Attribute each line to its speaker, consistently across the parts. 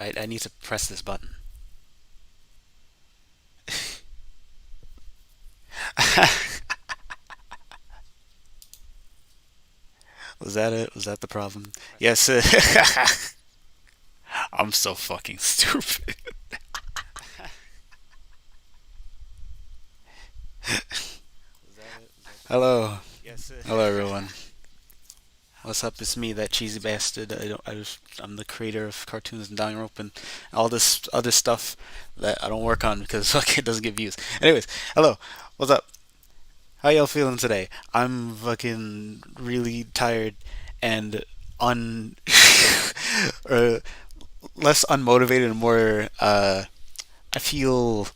Speaker 1: I need to press this button. Was that it? Was that the problem? Yes. I'm so fucking stupid. Hello. Hello, everyone. What's up? It's me, that cheesy bastard. I'm the creator of cartoons and Dying Rope and all this other stuff that I don't work on because fuck it doesn't get views. Anyways, hello. What's up? How y'all feeling today? I'm fucking really tired and un or less unmotivated and more I feel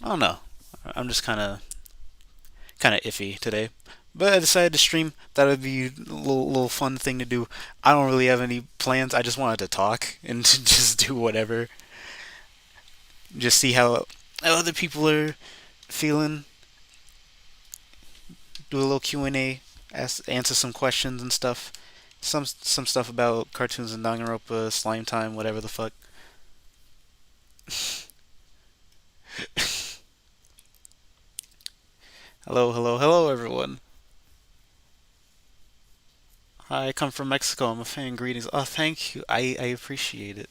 Speaker 1: I don't know. I'm just kind of iffy today. But I decided to stream. That would be a little fun thing to do. I don't really have any plans. I just wanted to talk and to just do whatever. Just see how other people are feeling. Do a little Q&A, answer some questions and stuff. Some stuff about cartoons and Danganronpa, Slime Time, whatever the fuck. Hello, hello, hello, everyone. Hi, I come from Mexico. I'm a fan. Greetings. Oh, thank you. I appreciate it.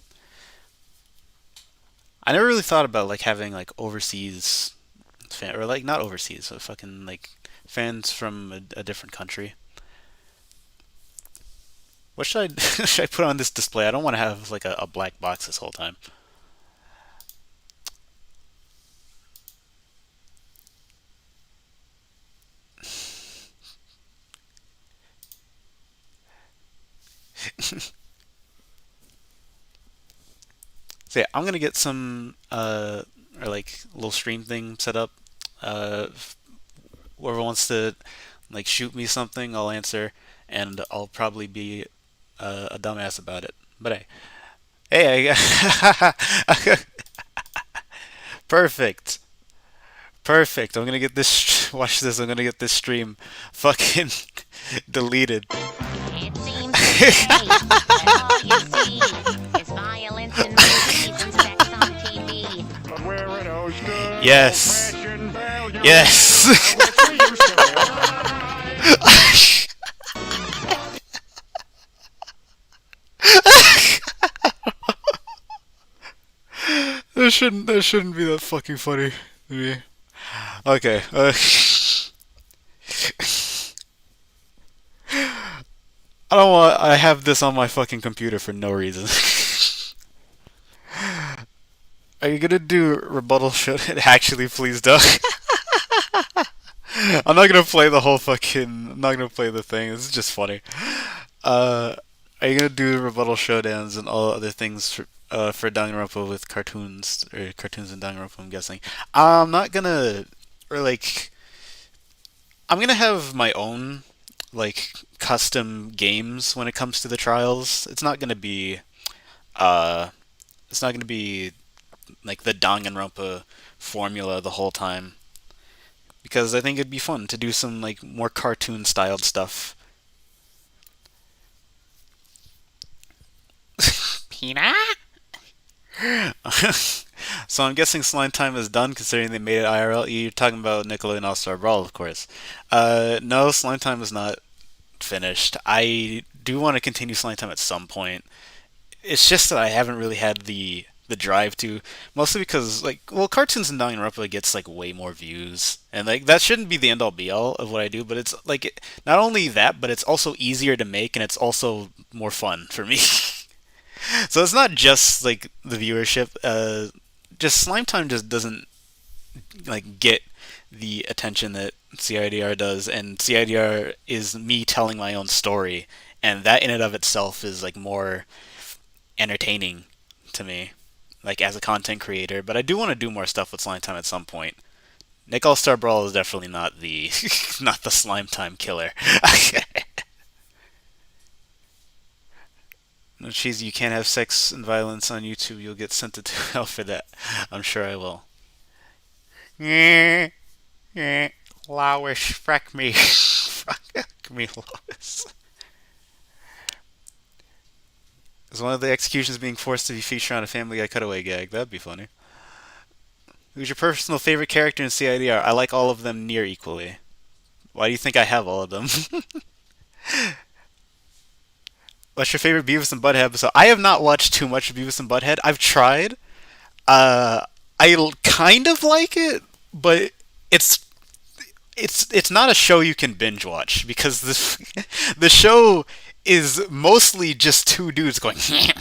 Speaker 1: I never really thought about like having like overseas fan or like not overseas, so fucking like fans from a different country. What should I should I put on this display? I don't want to have like a black box this whole time. So yeah, I'm gonna get some or like a little stream thing set up. Whoever wants to like shoot me something, I'll answer, and I'll probably be a dumbass about it. But hey, perfect. Perfect. I'm gonna get this. Watch this. I'm gonna get this stream fucking deleted.
Speaker 2: It seems today that all you see is violence in movies and sex on TV.
Speaker 3: But where it owes good
Speaker 1: Yes.
Speaker 3: old-fashioned value.
Speaker 1: Yes.
Speaker 3: Which we used to
Speaker 1: That shouldn't be that fucking funny to me. Okay. I don't want. I have this on my fucking computer for no reason. Are you gonna do rebuttal? Should it actually please don't? I'm not gonna play the whole fucking. I'm not gonna play the thing. This is just funny. Uh, are you gonna do rebuttal showdowns and all other things for Danganronpa with cartoons or cartoons and Danganronpa? I'm guessing. I'm not gonna or like. I'm gonna have my own like custom games when it comes to the trials. Uh, it's not gonna be like the Danganronpa formula the whole time because I think it'd be fun to do some like more cartoon styled stuff. Pina? So I'm guessing Slime Time is done considering they made it IRL. You're talking about Nickelodeon All Star Brawl, of course. No, Slime Time is not finished. I do want to continue Slime Time at some point. It's just that I haven't really had the drive to, mostly because like well, cartoons and Danganronpa gets like way more views, and like that shouldn't be the end all be all of what I do. But it's like not only that, but it's also easier to make, and it's also more fun for me. So it's not just like the viewership. Just Slime Time just doesn't like get the attention that CIDR does, and CIDR is me telling my own story, and that in and of itself is like more entertaining to me, like as a content creator. But I do want to do more stuff with Slime Time at some point. Nick All Star Brawl is definitely not the not the Slime Time killer. No cheesy, you can't have sex and violence on YouTube. You'll get sent to hell for that. I'm sure I will. Lowish, frack me. Frack me, Lois. Is one of the executions being forced to be featured on a Family Guy cutaway gag? That'd be funny. Who's your personal favorite character in CIDR? I like all of them near equally. Why do you think I have all of them? What's your favorite Beavis and Butthead episode? I have not watched too much of Beavis and Butthead. I've tried. Uh, kind of like it, but it's it's not a show you can binge watch because the show is mostly just two dudes going titty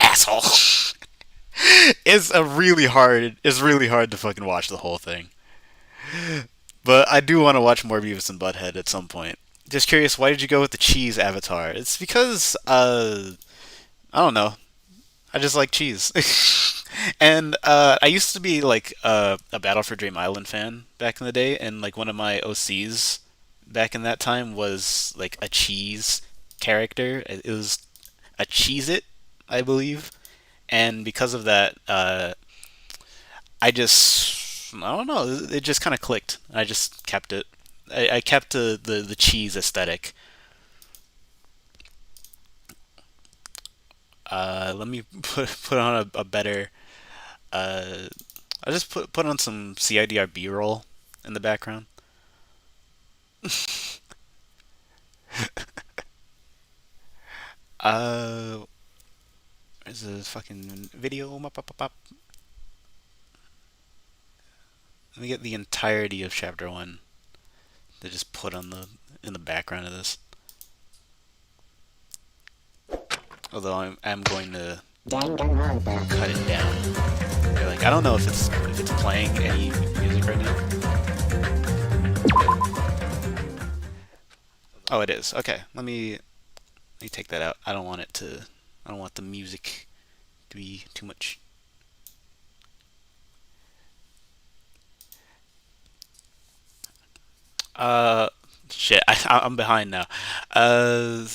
Speaker 1: asshole. It's really hard to fucking watch the whole thing. But I do want to watch more Beavis and Butthead at some point. Just curious, why did you go with the cheese avatar? It's because I don't know. I just like cheese. And I used to be like a Battle for Dream Island fan back in the day, and like one of my OCs back in that time was like a cheese character. It was a Cheez It, I believe. And because of that, I don't know, it just kind of clicked. I just kept it. I kept the cheese aesthetic. Let me put on a better. Uh, I just put on some CIDR B-roll in the background. Uh, there's a fucking video. Let me get the entirety of chapter one to just put on the in the background of this. Although I'm going to cut it down. Like I don't know if it's playing any music right now. Oh, it is. Okay, let me take that out. I don't want it to. I don't want the music to be too much. Uh, shit. I'm behind now. Uh,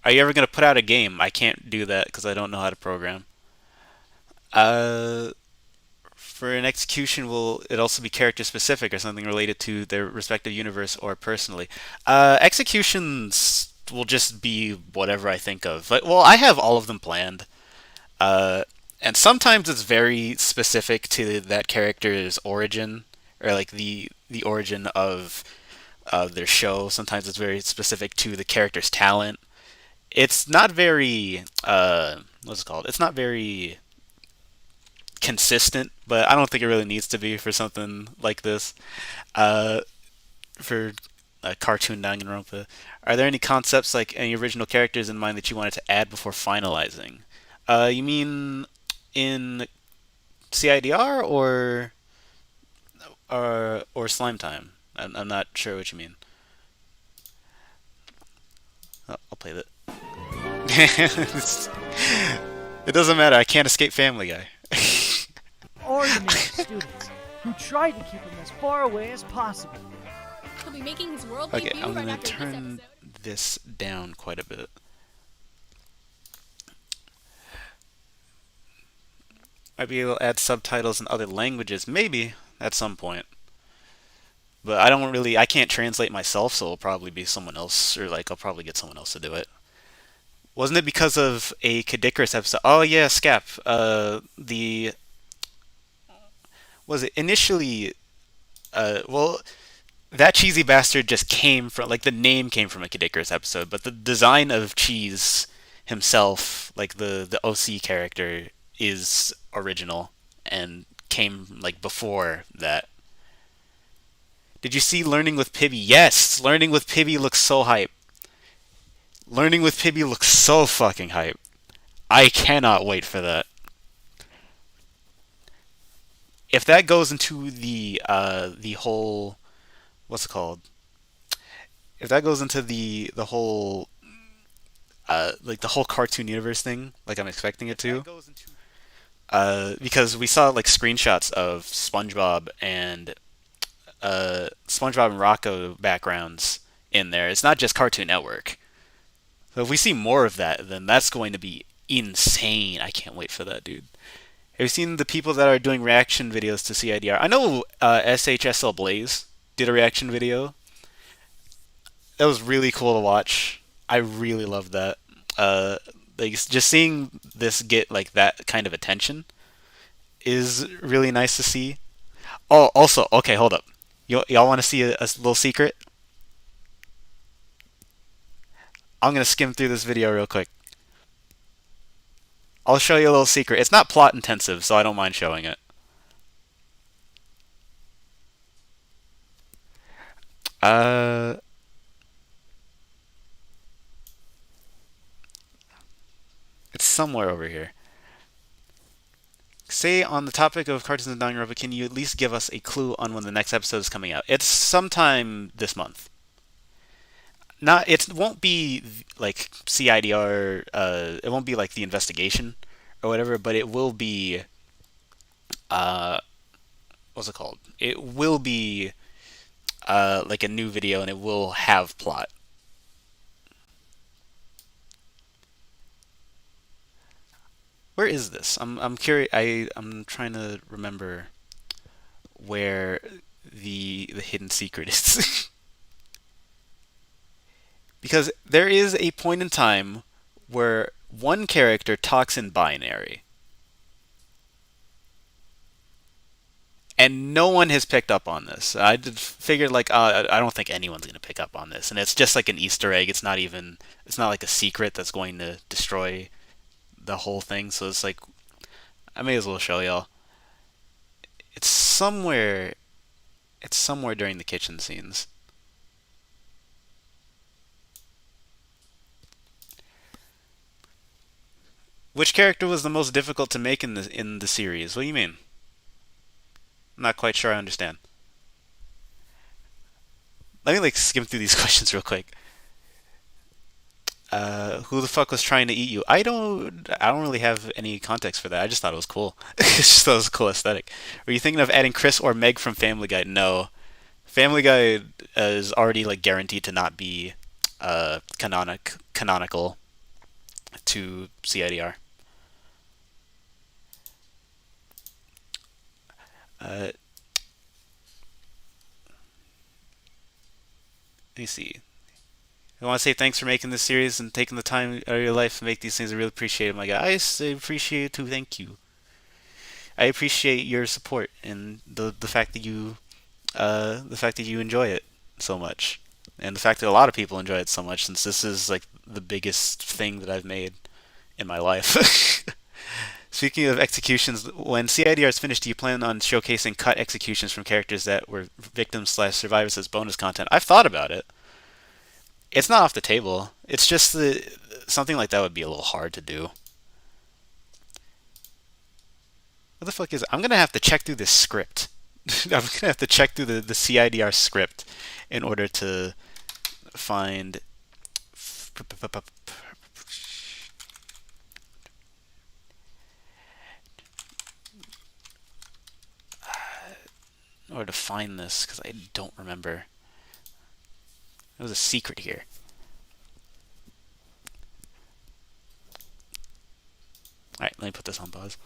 Speaker 1: are you ever gonna put out a game? I can't do that because I don't know how to program. Uh, for an execution, will it also be character specific or something related to their respective universe or personally? Executions will just be whatever I think of. Like, well, I have all of them planned. Uh, and sometimes it's very specific to that character's origin or like the origin of their show. Sometimes it's very specific to the character's talent. It's not very what's it called? It's not very consistent, but I don't think it really needs to be for something like this. Uh, for cartoon Danganronpa, are there any concepts like any original characters in mind that you wanted to add before finalizing? You mean in CIDR or Slime Time? I'm not sure what you mean. Oh, I'll play that. It doesn't matter. I can't escape Family Guy.
Speaker 4: Ordinary students who tried to keep him as far away as possible.
Speaker 5: He'll be making his world
Speaker 1: Okay,
Speaker 5: debut
Speaker 1: I'm
Speaker 5: right
Speaker 1: gonna
Speaker 5: after this
Speaker 1: turn
Speaker 5: episode.
Speaker 1: this down quite a bit. Might be able to add subtitles in other languages, maybe at some point. But I can't translate myself, so it'll probably be someone else, or like I'll probably get someone else to do it. Wasn't it because of a Kadikarus episode? Oh yeah, Scap. The was it initially? Well, that cheesy bastard just came from like the name came from a Kadikarus episode, but the design of Cheese himself, like the OC character, is original and came like before that. Did you see Learning with Pibby? Yes, Learning with Pibby looks so hype. Learning with Pibby looks so fucking hype. I cannot wait for that. If that goes into the whole what's it called? If that goes into the whole like the whole cartoon universe thing, like I'm expecting it to, because we saw like screenshots of SpongeBob and Rocco backgrounds in there. It's not just Cartoon Network. So if we see more of that, then that's going to be insane. I can't wait for that, dude. Have you seen the people that are doing reaction videos to CIDR? I know SHSL Blaze did a reaction video. That was really cool to watch. I really loved that. Uh, like just seeing this get like that kind of attention is really nice to see. Oh, also, okay, hold up. Y'all want to see a little secret? I'm gonna skim through this video real quick. I'll show you a little secret. It's not plot intensive, so I don't mind showing it. Uh, it's somewhere over here. Say on the topic of cartoons and Danganronpa, can you at least give us a clue on when the next episode is coming out? It's sometime this month. Not it won't be like CIDR. It won't be like the investigation or whatever, but it will be. Uh, what's it called? It will be like a new video, and it will have plot. Where is this? I'm curious. I'm trying to remember where the hidden secret is. Because there is a point in time where one character talks in binary, and no one has picked up on this. I figured like I don't think anyone's gonna pick up on this, and it's just like an Easter egg. It's not like a secret that's going to destroy the whole thing. So it's like I may as well show y'all. It's somewhere. It's somewhere during the kitchen scenes. Which character was the most difficult to make in the series? What do you mean? I'm not quite sure I understand. Let me like skim through these questions real quick. Who the fuck was trying to eat you? I don't really have any context for that. I just thought it was cool. I just thought it was a cool aesthetic. Were you thinking of adding Chris or Meg from Family Guy? No. Family Guy is already like guaranteed to not be canonical to CIDR. Let me see. I want to say thanks for making this series and taking the time out of your life to make these things. I really appreciate it, my guy. I appreciate it too. Thank you. I appreciate your support and the fact that you enjoy it so much, and the fact that a lot of people enjoy it so much, since this is like the biggest thing that I've made in my life. Speaking of executions, when CIDR is finished, do you plan on showcasing cut executions from characters that were victims slash survivors as bonus content? I've thought about it. It's not off the table. It's just that something like that would be a little hard to do. What the fuck is it? I'm gonna have to check through this script. I'm gonna have to check through the CIDR script in order to find. In order to find this, because I don't remember. There was a secret here. Alright, let me put this on pause.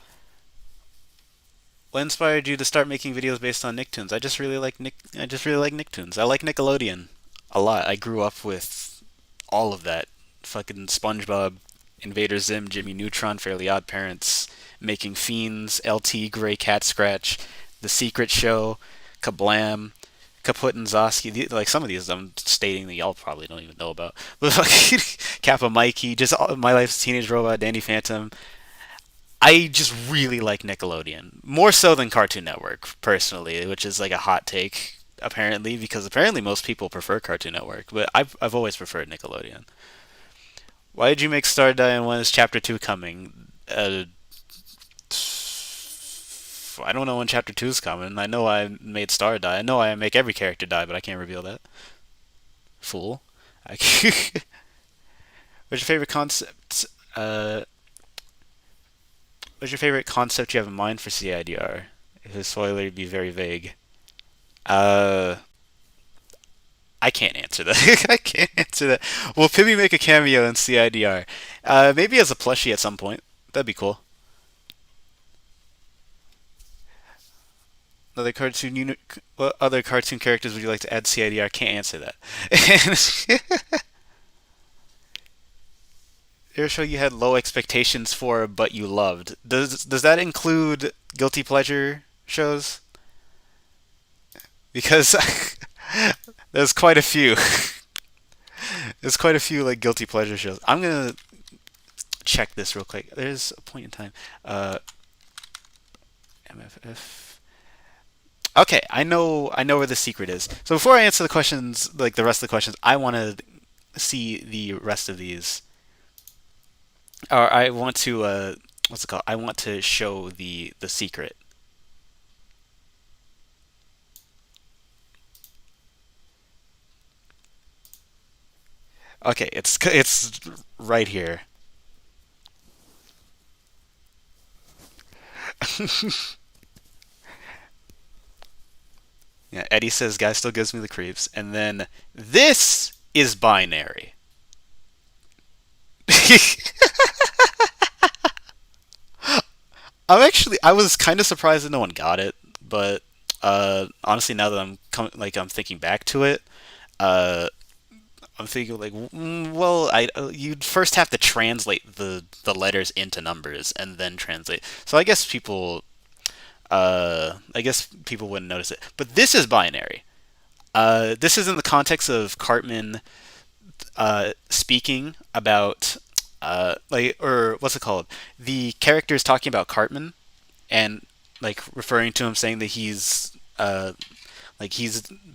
Speaker 1: What inspired you to start making videos based on Nicktoons? I just really like Nicktoons. I like Nickelodeon a lot. I grew up with all of that. Fucking SpongeBob, Invader Zim, Jimmy Neutron, Fairly Odd Parents, Making Fiends, LT, Gray Cat Scratch, The Secret Show, Kablam, Kaput and Zosky. Like some of these I'm stating that y'all probably don't even know about. But fucking Kappa Mikey, just My Life's Teenage Robot, Danny Phantom. I just really like Nickelodeon. More so than Cartoon Network, personally, which is like a hot take, apparently, because apparently most people prefer Cartoon Network, but I've always preferred Nickelodeon. Why did you make Star Die and when is Chapter 2 coming? I don't know when Chapter 2 is coming. I know I made Star die. I know I make every character die, but I can't reveal that. Fool. What's your favorite concept? What's your favorite concept you have in mind for CIDR? If a spoiler, it'd be very vague. Uh, I can't answer that. I can't answer that. Will Pibby make a cameo in CIDR? Maybe as a plushie at some point. That'd be cool. What other cartoon characters would you like to add CIDR? Can't answer that. Your show you had low expectations for, but you loved. Does that include guilty pleasure shows? Because there's quite a few. There's quite a few like guilty pleasure shows. I'm gonna check this real quick. There's a point in time. MFF. Okay, I know where the secret is. So before I answer the questions, like the rest of the questions, I want to see the rest of these. Or I want to what's it called? I want to show the secret. Okay, it's right here. Yeah, Eddie says guy still gives me the creeps, and then this is binary. I was kind of surprised that no one got it, but honestly, now that I'm thinking back to it, uh, I'm thinking like, well, you'd first have to translate the letters into numbers and then translate. So I guess people wouldn't notice it. But this is binary. This is in the context of Cartman speaking about or what's it called? The characters talking about Cartman and like referring to him, saying that he's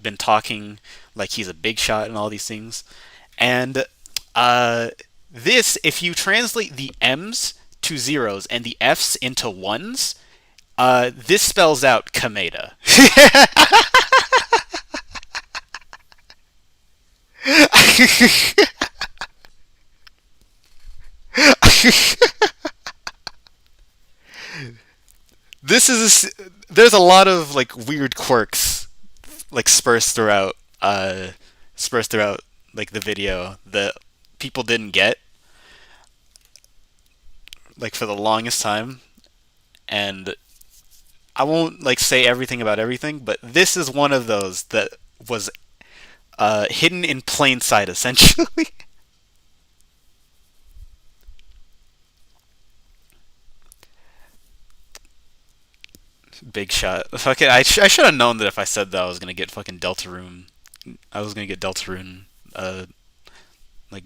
Speaker 1: been talking like he's a big shot and all these things. And this, if you translate the M's to zeros and the F's into ones, this spells out Kameda. There's a lot of like weird quirks like dispersed throughout like the video that people didn't get like for the longest time, and I won't like say everything about everything, but this is one of those that was hidden in plain sight essentially. Big shot. Okay, I should have known that if I said that I was gonna get fucking Deltarune. I was gonna get Deltarune like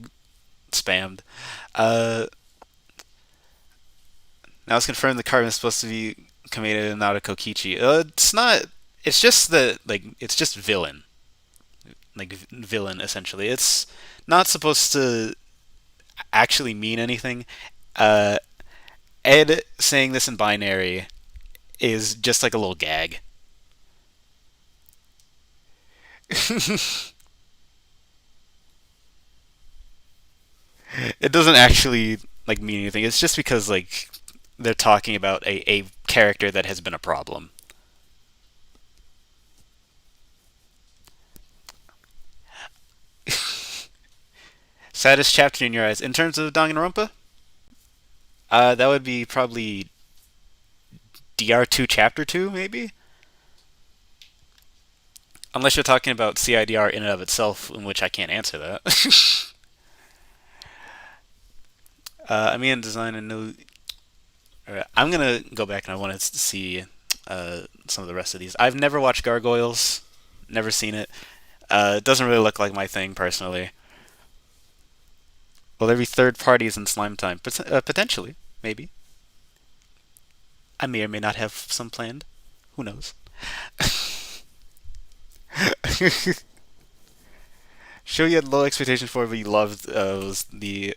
Speaker 1: spammed. Uh, Now it's confirmed the carbon is supposed to be Kameda and not a Kokichi. It's not. It's just it's just villain, like villain essentially. It's not supposed to actually mean anything. Uh, Ed saying this in binary is just like a little gag. It doesn't actually like mean anything. It's just because like they're talking about a character that has been a problem. Saddest chapter in your eyes in terms of Danganronpa? That would be probably DR2 Chapter 2, maybe? Unless you're talking about CIDR in and of itself, in which I can't answer that. I mean, design a new. Alright, I'm gonna go back and I want to see some of the rest of these. I've never watched Gargoyles, never seen it. It doesn't really look like my thing personally. Will there be third parties in Slime Time? Potentially, maybe. I may or may not have some planned. Who knows? Show you had low expectations for, but you loved was the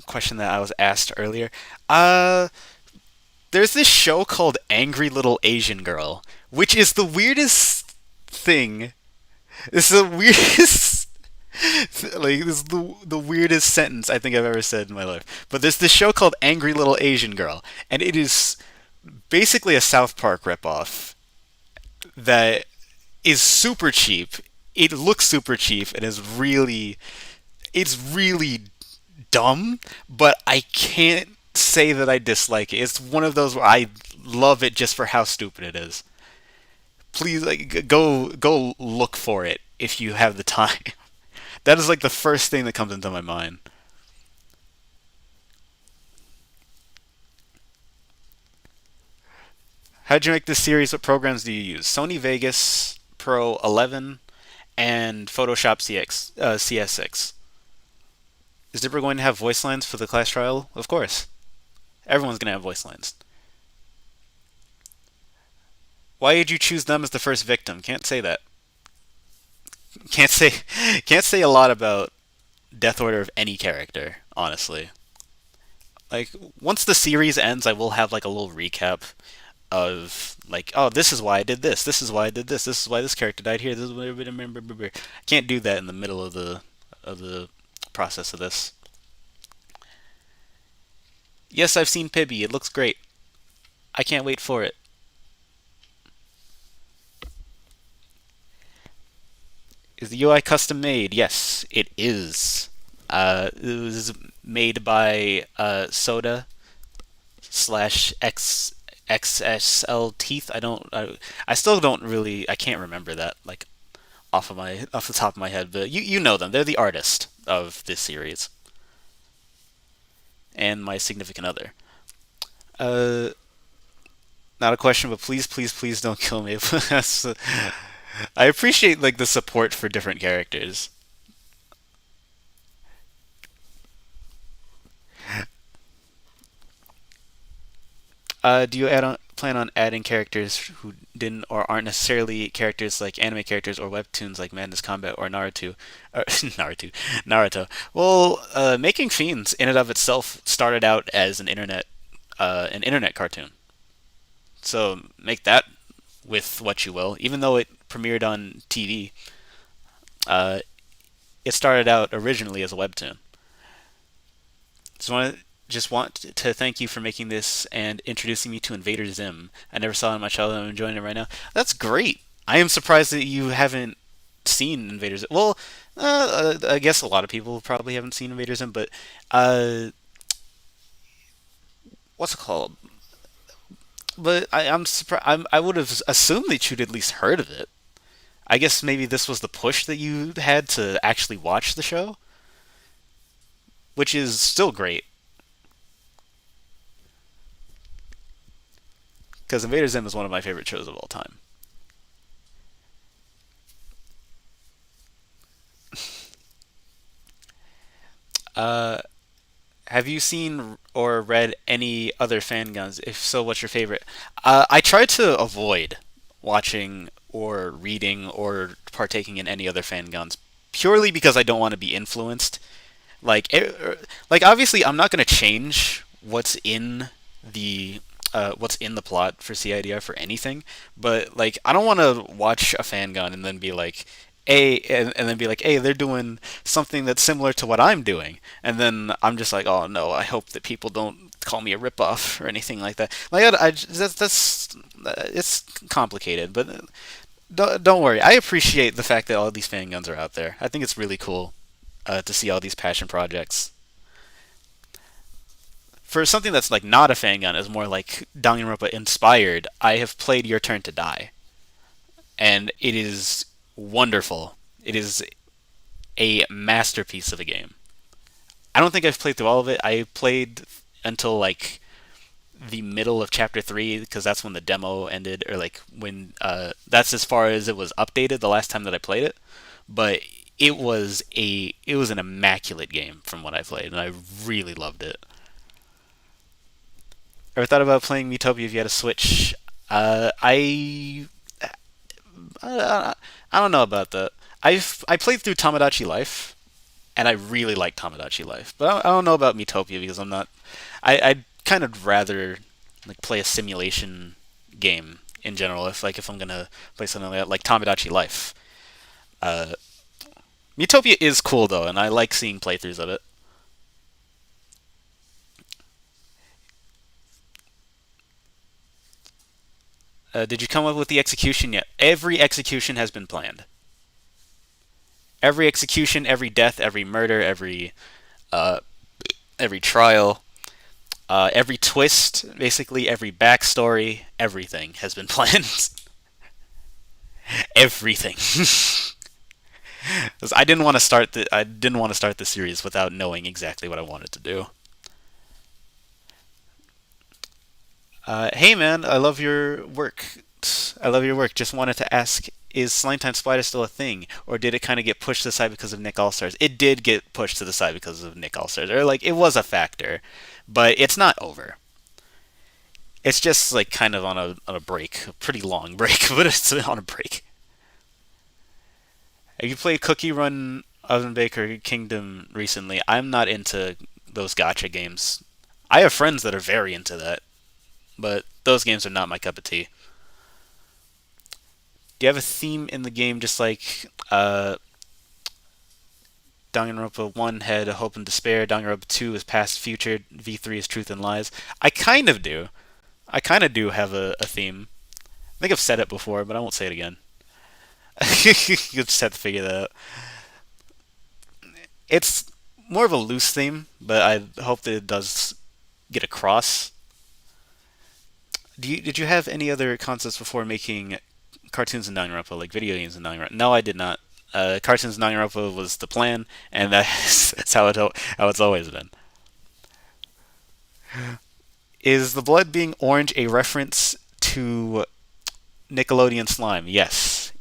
Speaker 1: question that I was asked earlier. There's this show called Angry Little Asian Girl, which is the weirdest thing. It's the weirdest, like this is the weirdest sentence I think I've ever said in my life. But there's this show called Angry Little Asian Girl, and it is basically a South Park ripoff that is super cheap. It looks super cheap and it's really dumb, but I can't say that I dislike it. It's one of those where I love it just for how stupid it is. Please, like, go look for it if you have the time. That is like the first thing that comes into my mind. How'd you make this series? What programs do you use? Sony Vegas Pro 11 and Photoshop CS6. Is Dipper going to have voice lines for the class trial? Of course. Everyone's going to have voice lines. Why did you choose them as the first victim? Can't say that. Can't say can't say a lot about death order of any character, honestly. Like once the series ends, I will have like a little recap of like, oh, this is why I did this. This is why I did this. This is why this character died here. This is why I can't do that in the middle of the process of this. Yes, I've seen Pibby. It looks great. I can't wait for it. Is the UI custom made? Yes, it is. It was made by Soda slash XSL Teeth. I still don't really. I can't remember that like off the top of my head. But you know them. They're the artist of this series and my significant other. Uh, Not a question, but please don't kill me. I appreciate like the support for different characters. Do you plan on adding characters who didn't or aren't necessarily characters like anime characters or webtoons like Madness Combat or Naruto? Naruto. Well, Making Fiends in and of itself started out as an internet cartoon. So make that with what you will. Even though it premiered on TV, uh, it started out originally as a webtoon. Just want to thank you for making this and introducing me to Invader Zim. I never saw it in my childhood. I'm enjoying it right now. That's great. I am surprised that you haven't seen Invader Zim. Well, I guess a lot of people probably haven't seen Invader Zim, but uh, what's it called? But I'm surprised. I would have assumed that you'd at least heard of it. I guess maybe this was the push that you had to actually watch the show, which is still great. Because Invader Zim is one of my favorite shows of all time. Uh, have you seen or read any other fan guns? If so, what's your favorite? I try to avoid watching or reading or partaking in any other fan guns purely because I don't want to be influenced. Like obviously, I'm not going to change the what's in the plot for CIDR for anything, but like I don't want to watch a fan gun and then be like, and then be like, hey, they're doing something that's similar to what I'm doing, and then I'm just like, oh no, I hope that people don't call me a ripoff or anything like that. Like that's it's complicated, but don't worry. I appreciate the fact that all these fan guns are out there. I think it's really cool to see all these passion projects. For something that's like not a fan gun, is more like Danganronpa inspired. I have played Your Turn to Die, and it is wonderful. It is a masterpiece of a game. I don't think I've played through all of it. I played until like the middle of chapter 3 because that's when the demo ended, or like when that's as far as it was updated the last time that I played it. But it was an immaculate game from what I played, and I really loved it. Ever thought about playing Miitopia if you had a Switch? I don't know about that. I played through Tamagotchi Life, and I really like Tamagotchi Life, but I don't know about Miitopia because I'm not. I'd kind of rather like play a simulation game in general if I'm gonna play something like Tamagotchi Life. Uh, Miitopia is cool though, and I like seeing playthroughs of it. Did you come up with the execution yet? Every execution has been planned. Every execution, every death, every murder, uh, every trial, every twist, basically every backstory, everything has been planned. Everything. 'Cause I didn't want to start the series without knowing exactly what I wanted to do. Hey man, I love your work. I love your work. Just wanted to ask, is Slime Time Spider still a thing, or did it kind of get pushed to the side because of Nick Allstars? It did get pushed to the side because of Nick Allstars, or like it was a factor, but it's not over. It's just like kind of on a break, a pretty long break, but it's on a break. Have you played Cookie Run Oven Baker Kingdom recently? I'm not into those gotcha games. I have friends that are very into that, but those games are not my cup of tea. Do you have a theme in the game just like Danganronpa 1 had Hope and Despair, Danganronpa 2 is Past Future, V3 is Truth and Lies? I kind of do. I kind of do have a theme. I think I've said it before, but I won't say it again. You just have to figure that out. It's more of a loose theme, but I hope that it does get across. Did you have any other concepts before making cartoons in Danganronpa, like video games in Danganronpa? No, I did not. Cartoons in Danganronpa was the plan, and that's how it's always been. Is the blood being orange a reference to Nickelodeon slime? Yes,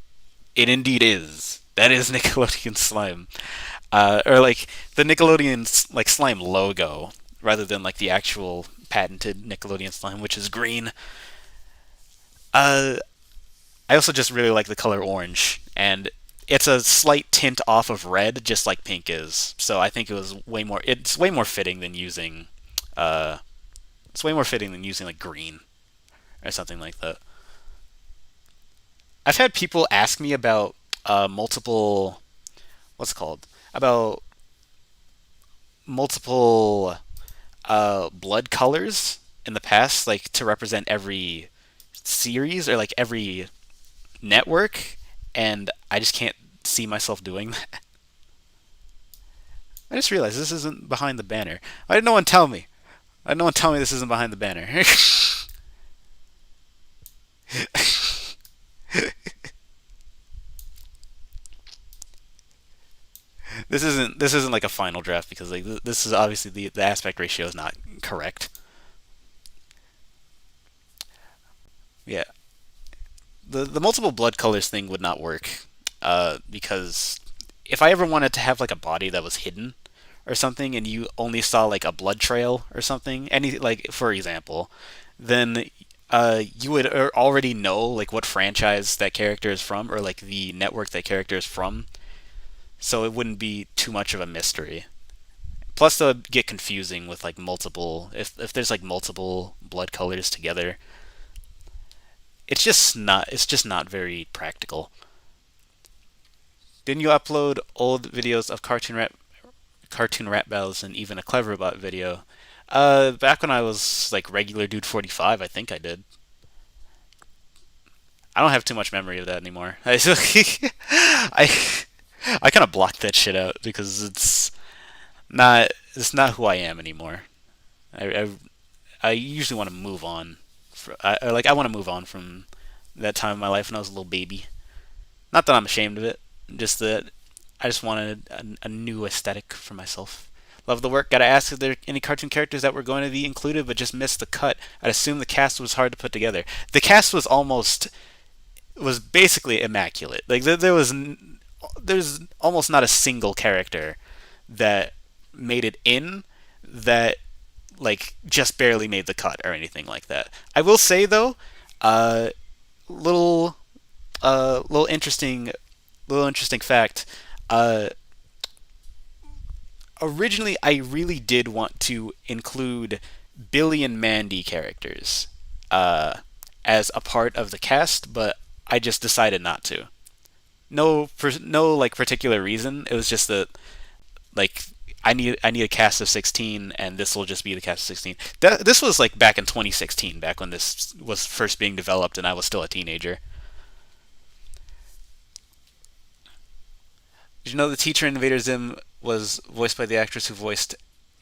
Speaker 1: it indeed is. That is Nickelodeon slime, or like the Nickelodeon like slime logo, rather than like the actual patented Nickelodeon slime, which is green. Uh, I also just really like the color orange, and it's a slight tint off of red, just like pink is. So I think it was way more. It's way more fitting than using. Uh, it's way more fitting than using like green or something like that. I've had people ask me about multiple. What's it called? About multiple blood colors in the past, like to represent every series or like every network, and I just can't see myself doing that. I just realized this isn't behind the banner. Why did no one tell me? Why did no one tell me this isn't behind the banner? This isn't like a final draft because like this is obviously the aspect ratio is not correct. Yeah, the multiple blood colors thing would not work because if I ever wanted to have like a body that was hidden or something and you only saw like a blood trail or something, any like for example, then you would already know like what franchise that character is from or like the network that character is from, so it wouldn't be too much of a mystery. Plus, it would get confusing with like multiple if there's like multiple blood colors together. It's just not very practical. Didn't you upload old videos of cartoon rap battles and even a clever robot video? Back when I was like regular dude 45, I think I did. I don't have too much memory of that anymore. I I kind of blocked that shit out because it's not who I am anymore. I I, I usually want to move on. I want to move on from that time of my life when I was a little baby. Not that I'm ashamed of it, just that I just wanted a new aesthetic for myself. Love the work. Gotta ask if there are any cartoon characters that were going to be included but just missed the cut. I'd assume the cast was hard to put together. The cast was basically immaculate. Like there's almost not a single character that made it in that like just barely made the cut or anything like that. I will say though, uh, little little interesting fact. Uh, Originally, I really did want to include Billy and Mandy characters uh, as a part of the cast, but I just decided not to. No like particular reason. It was just that like I need a cast of 16 and this will just be the cast of 16. This was like back in 2016, back when this was first being developed and I was still a teenager. Did you know the teacher in Invader Zim was voiced by the actress who voiced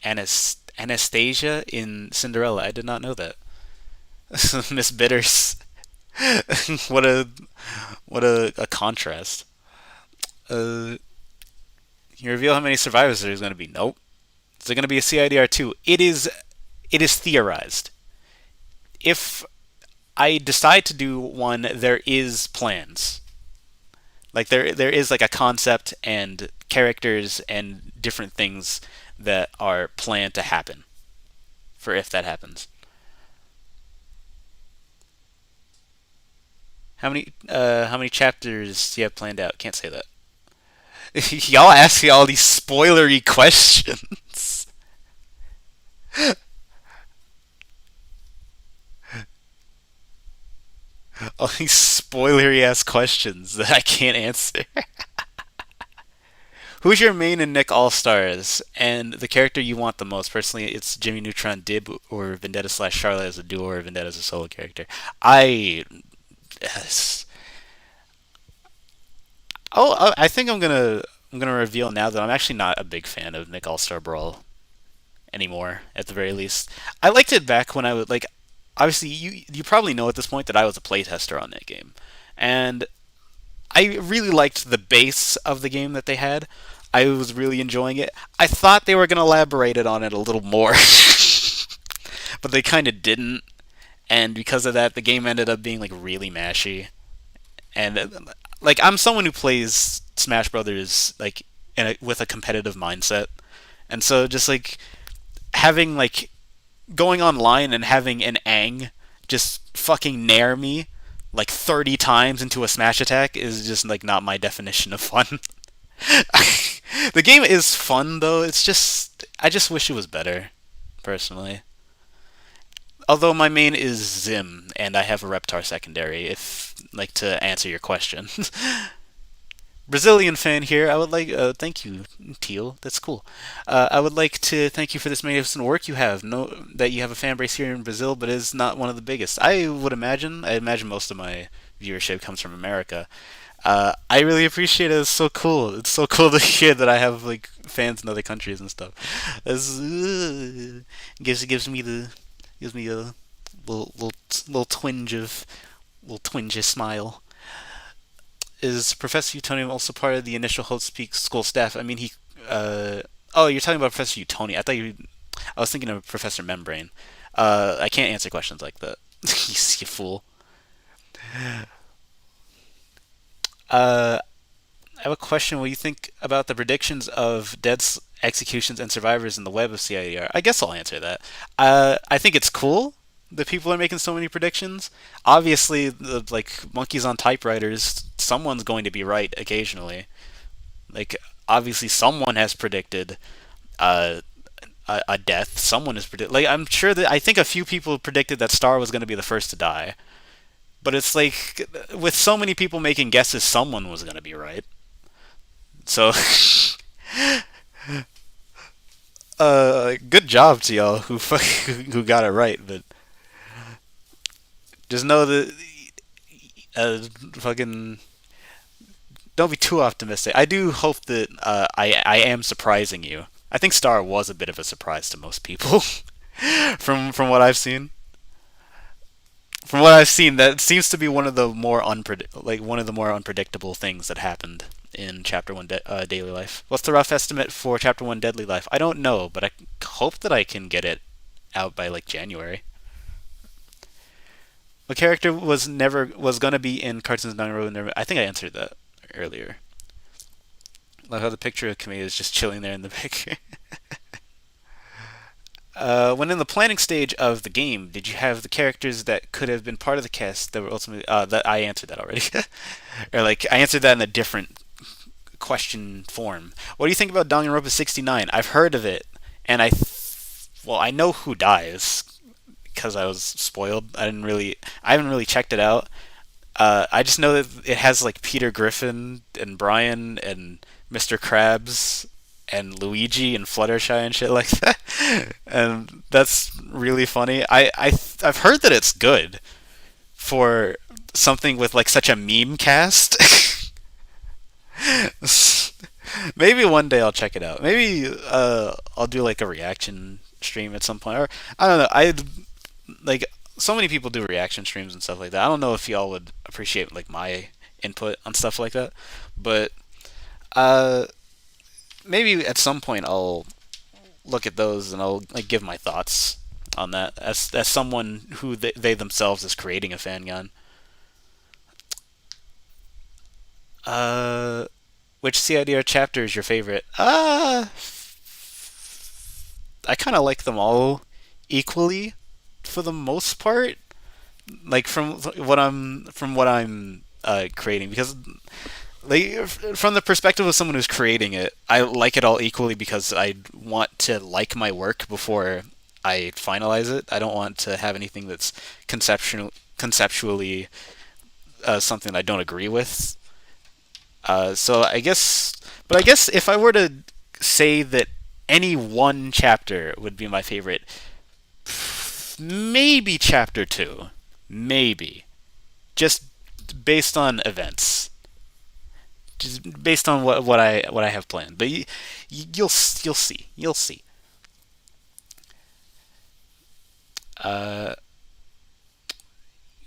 Speaker 1: Anastasia in Cinderella? I did not know that. Miss Bitters. what a what a contrast. Uh, you reveal how many survivors there's going to be? Nope. Is there going to be a CIDR two? It is theorized. If I decide to do one, there is plans. Like there is like a concept and characters and different things that are planned to happen for if that happens. How many chapters do you have planned out? Can't say that. Y'all ask me all these spoilery questions. All these spoilery ass questions that I can't answer. Who's your main in Nick All Stars and the character you want the most? Personally, it's Jimmy Neutron Dib or Vendetta slash Charlotte as a duo or Vendetta as a solo character. I yes. I think I'm gonna reveal now that I'm actually not a big fan of Nick All Star Brawl anymore. At the very least, I liked it back when I was like, obviously you probably know at this point that I was a playtester on that game, and I really liked the base of the game that they had. I was really enjoying it. I thought they were gonna elaborate it on it a little more, but they kind of didn't, and because of that, the game ended up being like really mashy. And like I'm someone who plays Smash Brothers like with a competitive mindset, and so just like having like going online and having an Aang just fucking nair me like 30 times into a smash attack is just like not my definition of fun. The game is fun though. It's just I just wish it was better, personally. Although my main is Zim and I have a Reptar secondary if like to answer your question. Brazilian fan here. I would like thank you, Teal. That's cool. I would like to thank you for this magnificent work you have. Know that you have a fan base here in Brazil, but is not one of the biggest. I would imagine. I imagine most of my viewership comes from America. I really appreciate it. It's so cool. It's so cool to hear that I have like fans in other countries and stuff. It's, gives me a little twinge of smile. Is Professor Utonium also part of the initial Host Peak school staff? I mean, he. Oh, you're talking about Professor Utonium. I thought you. I was thinking of Professor Membrane. I can't answer questions like that. You fool. I have a question. What do you think about the predictions of deaths, executions, and survivors in the web of CIDR? I guess I'll answer that. I think it's cool that people are making so many predictions. Obviously, like monkeys on typewriters, someone's going to be right occasionally. Like obviously, someone has predicted uh, a death. Someone has predicted. Like I'm sure that I think a few people predicted that Star was going to be the first to die. But it's like with so many people making guesses, someone was going to be right. So, good job to y'all who got it right. But just know that fucking don't be too optimistic. I do hope that I am surprising you. I think Star was a bit of a surprise to most people from what I've seen. From what I've seen, that seems to be one of the more unpredictable things that happened in Chapter One Daily Life. What's the rough estimate for Chapter One Deadly Life? I don't know, but I hope that I can get it out by like January. What character was gonna be in Cartoons Down the Road? I think I answered that earlier. Love how the picture of Kamei is just chilling there in the picture. When in the planning stage of the game, did you have the characters that could have been part of the cast that were ultimately? That I answered that already, or like I answered that in a different question form. What do you think about Danganronpa 69? I've heard of it, and well, I know who dies because I was spoiled. I haven't really checked it out. I just know that it has like Peter Griffin and Brian and Mr. Krabs and Luigi and Fluttershy and shit like that, and that's really funny. I've heard that it's good for something with like such a meme cast. Maybe one day I'll check it out. Maybe I'll do like a reaction stream at some point, or I don't know. I like so many people do reaction streams and stuff like that. I don't know if y'all would appreciate like my input on stuff like that, but uh, maybe at some point I'll look at those and I'll like give my thoughts on that as someone who they themselves is creating a fan gun. Uh, which CIDR chapter is your favorite? I kind of like them all equally for the most part. Like from what I'm creating, because like from the perspective of someone who's creating it, I like it all equally because I want to like my work before I finalize it. I don't want to have anything that's conceptually something I don't agree with. So I guess, but I guess if I were to say that any one chapter would be my favorite, maybe chapter two, maybe just based on events, just based on what I have planned. But you'll see. Uh,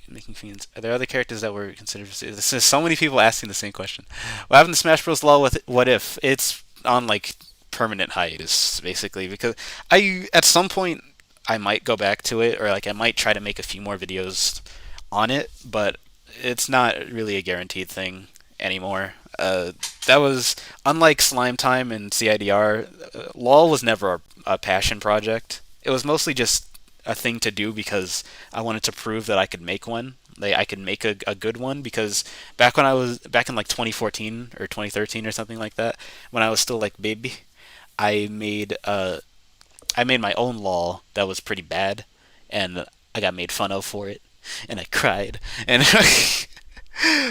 Speaker 1: Making fiends. Are there other characters that were considered? This is so many people asking the same question. What happened to Smash Bros. LOL with What If? It's on like permanent hiatus basically because I at some point I might go back to it or like I might try to make a few more videos on it, but it's not really a guaranteed thing anymore. That was unlike Slime Time and CIDR. LOL was never a passion project. It was mostly just a thing to do because I wanted to prove that I could make one. Like I could make a good one because back in like 2014 or 2013 or something like that, when I was still like baby, I made I made my own LOL that was pretty bad, and I got made fun of for it, and I cried, and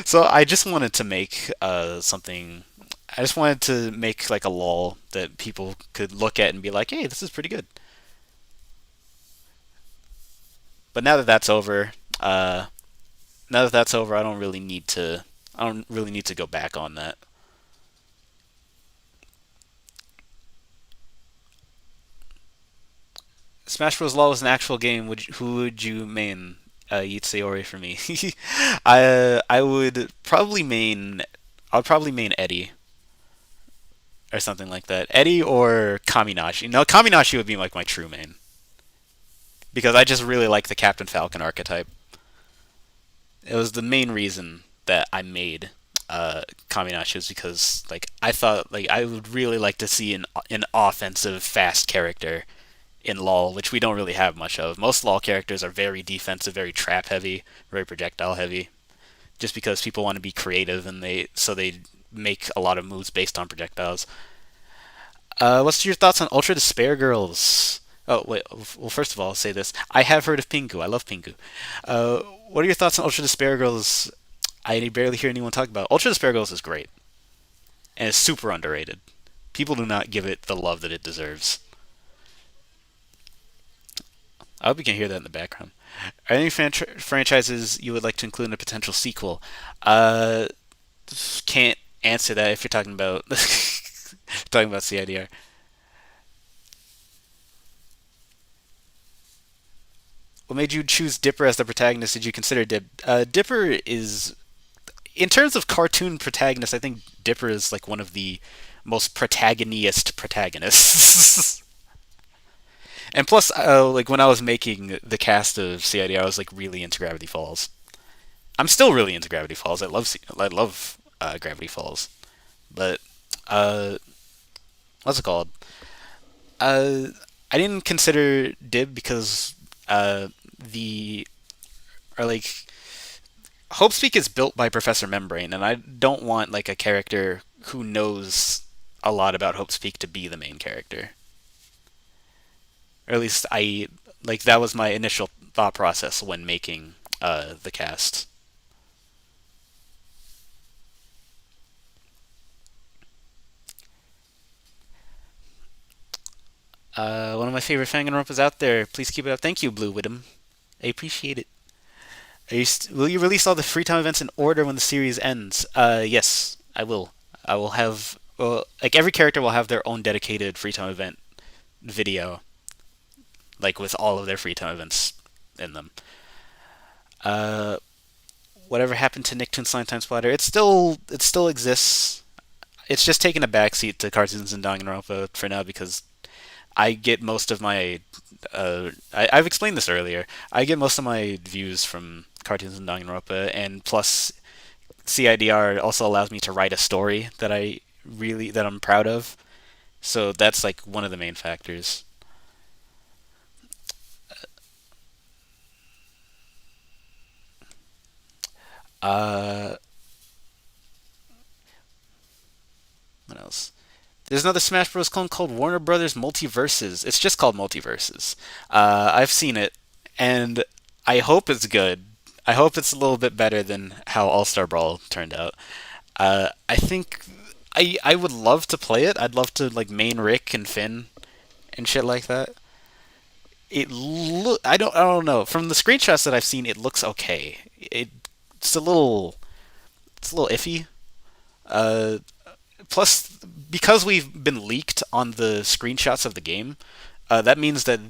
Speaker 1: so I just wanted to make something. I just wanted to make like a LOL that people could look at and be like, "Hey, this is pretty good." But now that that's over, I don't really need to. I don't really need to go back on that. Smash Bros. LOL was an actual game. Who would you main? You'd say Ori for me. I would probably main. I'd probably main Eddie or something like that. Eddie or Kaminashi. No, Kaminashi would be like my true main because I just really like the Captain Falcon archetype. It was the main reason that I made Kaminashi was because like I thought like I would really like to see an offensive fast character in LoL, which we don't really have much of. Most LoL characters are very defensive, very trap heavy, very projectile heavy, just because people want to be creative and they make a lot of moves based on projectiles. What's your thoughts on Ultra Despair Girls? Oh wait, well first of all, I'll say this: I have heard of Pingu. I love Pingu. Uh, what are your thoughts on Ultra Despair Girls? I barely hear anyone talk about it. Ultra Despair Girls is great and it's super underrated. People do not give it the love that it deserves. I hope you can hear that in the background. Are there any franchises you would like to include in a potential sequel? Uh, can't answer that if you're talking about talking about CIDR. What made you choose Dipper as the protagonist? Did you consider Dipper is, in terms of cartoon protagonists, I think Dipper is like one of the most protagonist protagonists. And plus, like when I was making the cast of CID, I was like really into Gravity Falls. I'm still really into Gravity Falls. I love Gravity Falls, but uh, what's it called? Uh, I didn't consider Dib because the or like Hopespeak is built by Professor Membrane, and I don't want like a character who knows a lot about Hopespeak to be the main character. Or at least I like that was my initial thought process when making the cast. One of my favorite Fanganropas out there. Please keep it up. Thank you, Blue Widom. I appreciate it. Will you release all the free time events in order when the series ends? Yes, I will. I will have well, like every character will have their own dedicated free time event video, like with all of their free time events in them. Uh, whatever happened to Nicktoons Slime Time Splatter? It still exists. It's just taking a backseat to cartoons and Danganronpa for now because I get most of my I've explained this earlier. I get most of my views from cartoons and Danganronpa, and plus CIDR also allows me to write a story that I'm proud of. So that's like one of the main factors. Uh, what else? There's another Smash Bros. Clone called Warner Brothers Multiverses. It's just called Multiverses. I've seen it, and I hope it's good. I hope it's a little bit better than how All Star Brawl turned out. I think I would love to play it. I'd love to like main Rick and Finn and shit like that. I don't know. From the screenshots that I've seen, it looks okay. It's a little it's a little iffy. Uh, Plus, because we've been leaked on the screenshots of the game, that means that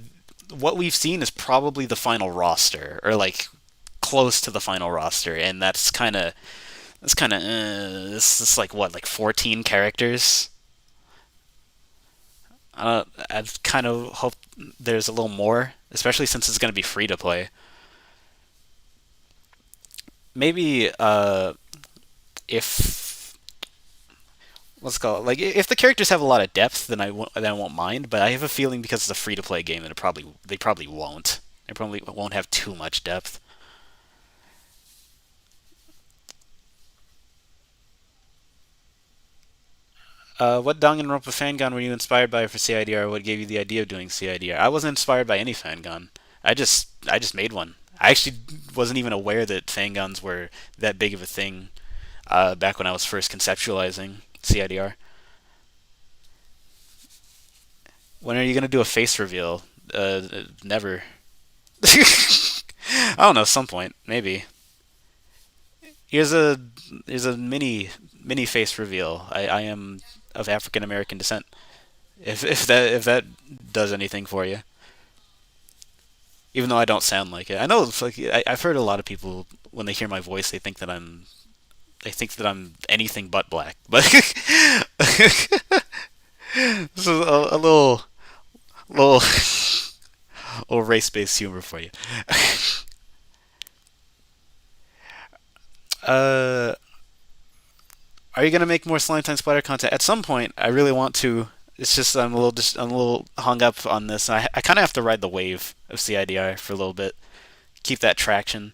Speaker 1: what we've seen is probably the final roster, or like close to the final roster, and this is like what, like 14 characters. I've kind of hoped there's a little more, especially since it's going to be free to play. Maybe if let's call it like if the characters have a lot of depth, then I won't mind. But I have a feeling because it's a free to play game that they probably won't. They probably won't have too much depth. What Danganronpa fangun were you inspired by for CIDR? What gave you the idea of doing CIDR? I wasn't inspired by any fangun. I just made one. I actually wasn't even aware that fanguns were that big of a thing back when I was first conceptualizing CIDR. When are you gonna do a face reveal? Never. I don't know. Some point, maybe. Here's a here's a mini face reveal. I am of African American descent. If that does anything for you, even though I don't sound like it, I know it's like I've heard a lot of people when they hear my voice, they think that I'm anything but black. But this is a little little race based humor for you. Uh, are you gonna make more Slime Time Splatter content at some point? I really want to. It's just I'm a little hung up on this. I kind of have to ride the wave of CIDR for a little bit, keep that traction.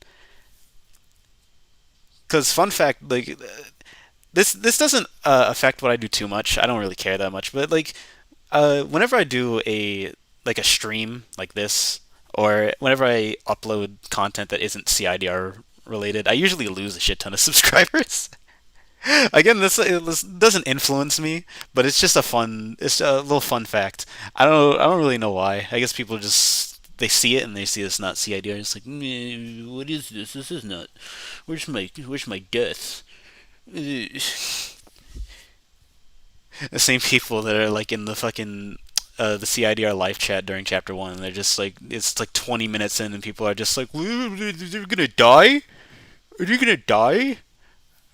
Speaker 1: Because fun fact, like this doesn't affect what I do too much. I don't really care that much. But like whenever I do a stream like this, or whenever I upload content that isn't CIDR related, I usually lose a shit ton of subscribers. Again, this doesn't influence me, but it's a little fun fact. I don't really know why. I guess people just they see it and they see it's not CIDR. It's like, what is this? This is not. Where's my death? The same people that are like in the fucking the CIDR live chat during chapter one, and they're just like it's like 20 minutes in, and people are just like, "They're gonna die? Are you gonna die?"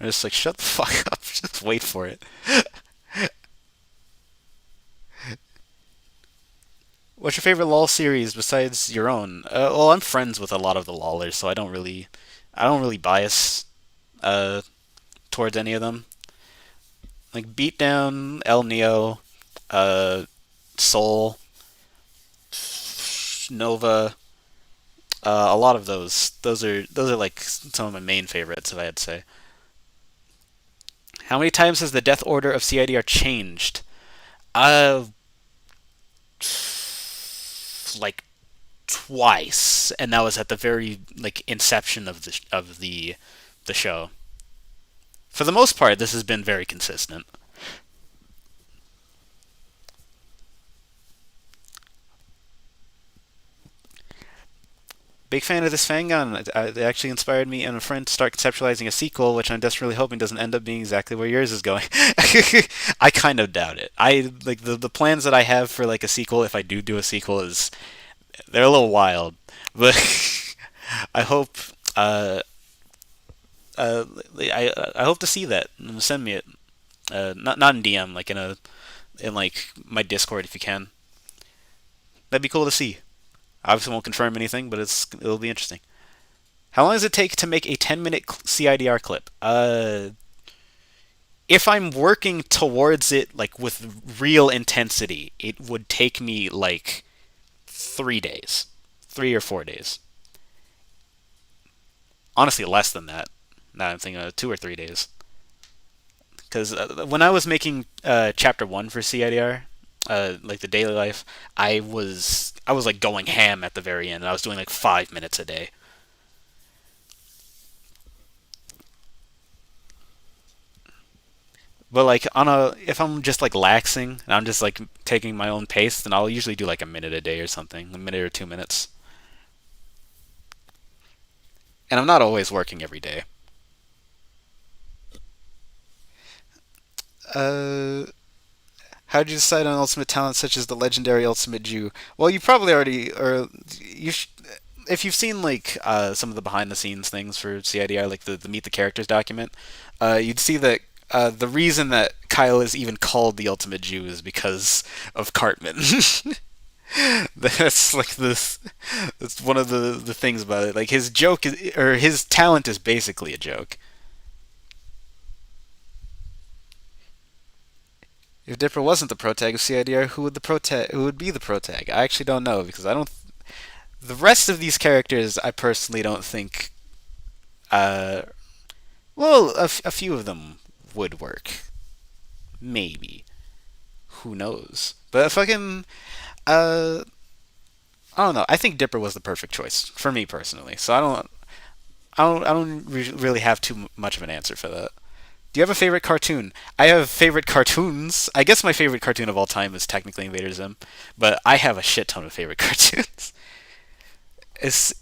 Speaker 1: I'm just like, shut the fuck up. Just wait for it. What's your favorite LOL series besides your own? Well, I'm friends with a lot of the LOLers, so I don't really bias uh, towards any of them. Like Beatdown, El Neo, uh, Soul, Nova, a lot of those. Those are like some of my main favorites, if I had to say. How many times has the death order of CIDR changed? Uh, like twice, and that was at the very like inception of the show. For the most part, this has been very consistent. Big fan of this Fangon. It actually inspired me and a friend to start conceptualizing a sequel, which I'm desperately hoping doesn't end up being exactly where yours is going. I kind of doubt it. I like the plans that I have for like a sequel. If I do a sequel, is they're a little wild, but I hope Uh, uh, I hope to see that. Send me it. Not in DM, like in like my Discord if you can. That'd be cool to see. Obviously, won't confirm anything, but it'll be interesting. How long does it take to make a 10-minute CIDR clip? If I'm working towards it like with real intensity, it would take me like 3 days, 3 or 4 days. Honestly, less than that. Now I'm thinking of 2 or 3 days. Because when I was making chapter one for CIDR, like the daily life, I was like going ham at the very end. I was doing like 5 minutes a day. But like if I'm just like laxing and I'm just like taking my own pace, then I'll usually do like a minute a day or something, a minute or 2 minutes. And I'm not always working every day. Uh, how did you decide on ultimate talent such as the legendary Ultimate Jew? Well, you probably already, or you, if you've seen like some of the behind the scenes things for CIDR, like the Meet the Characters document, you'd see that the reason that Kyle is even called the Ultimate Jew is because of Cartman. That's like this. That's one of the things about it. Like his joke is, or his talent is basically a joke. If Dipper wasn't the protag of CIDR, who would the protag? Who would be the protag? I actually don't know because I don't. The rest of these characters, I personally don't think. Uh, well, a few of them would work, maybe. Who knows? But fucking, uh, I don't know. I think Dipper was the perfect choice for me personally. So I don't really have too much of an answer for that. Do you have a favorite cartoon? I have favorite cartoons. I guess my favorite cartoon of all time is technically Invader Zim, but I have a shit ton of favorite cartoons. It's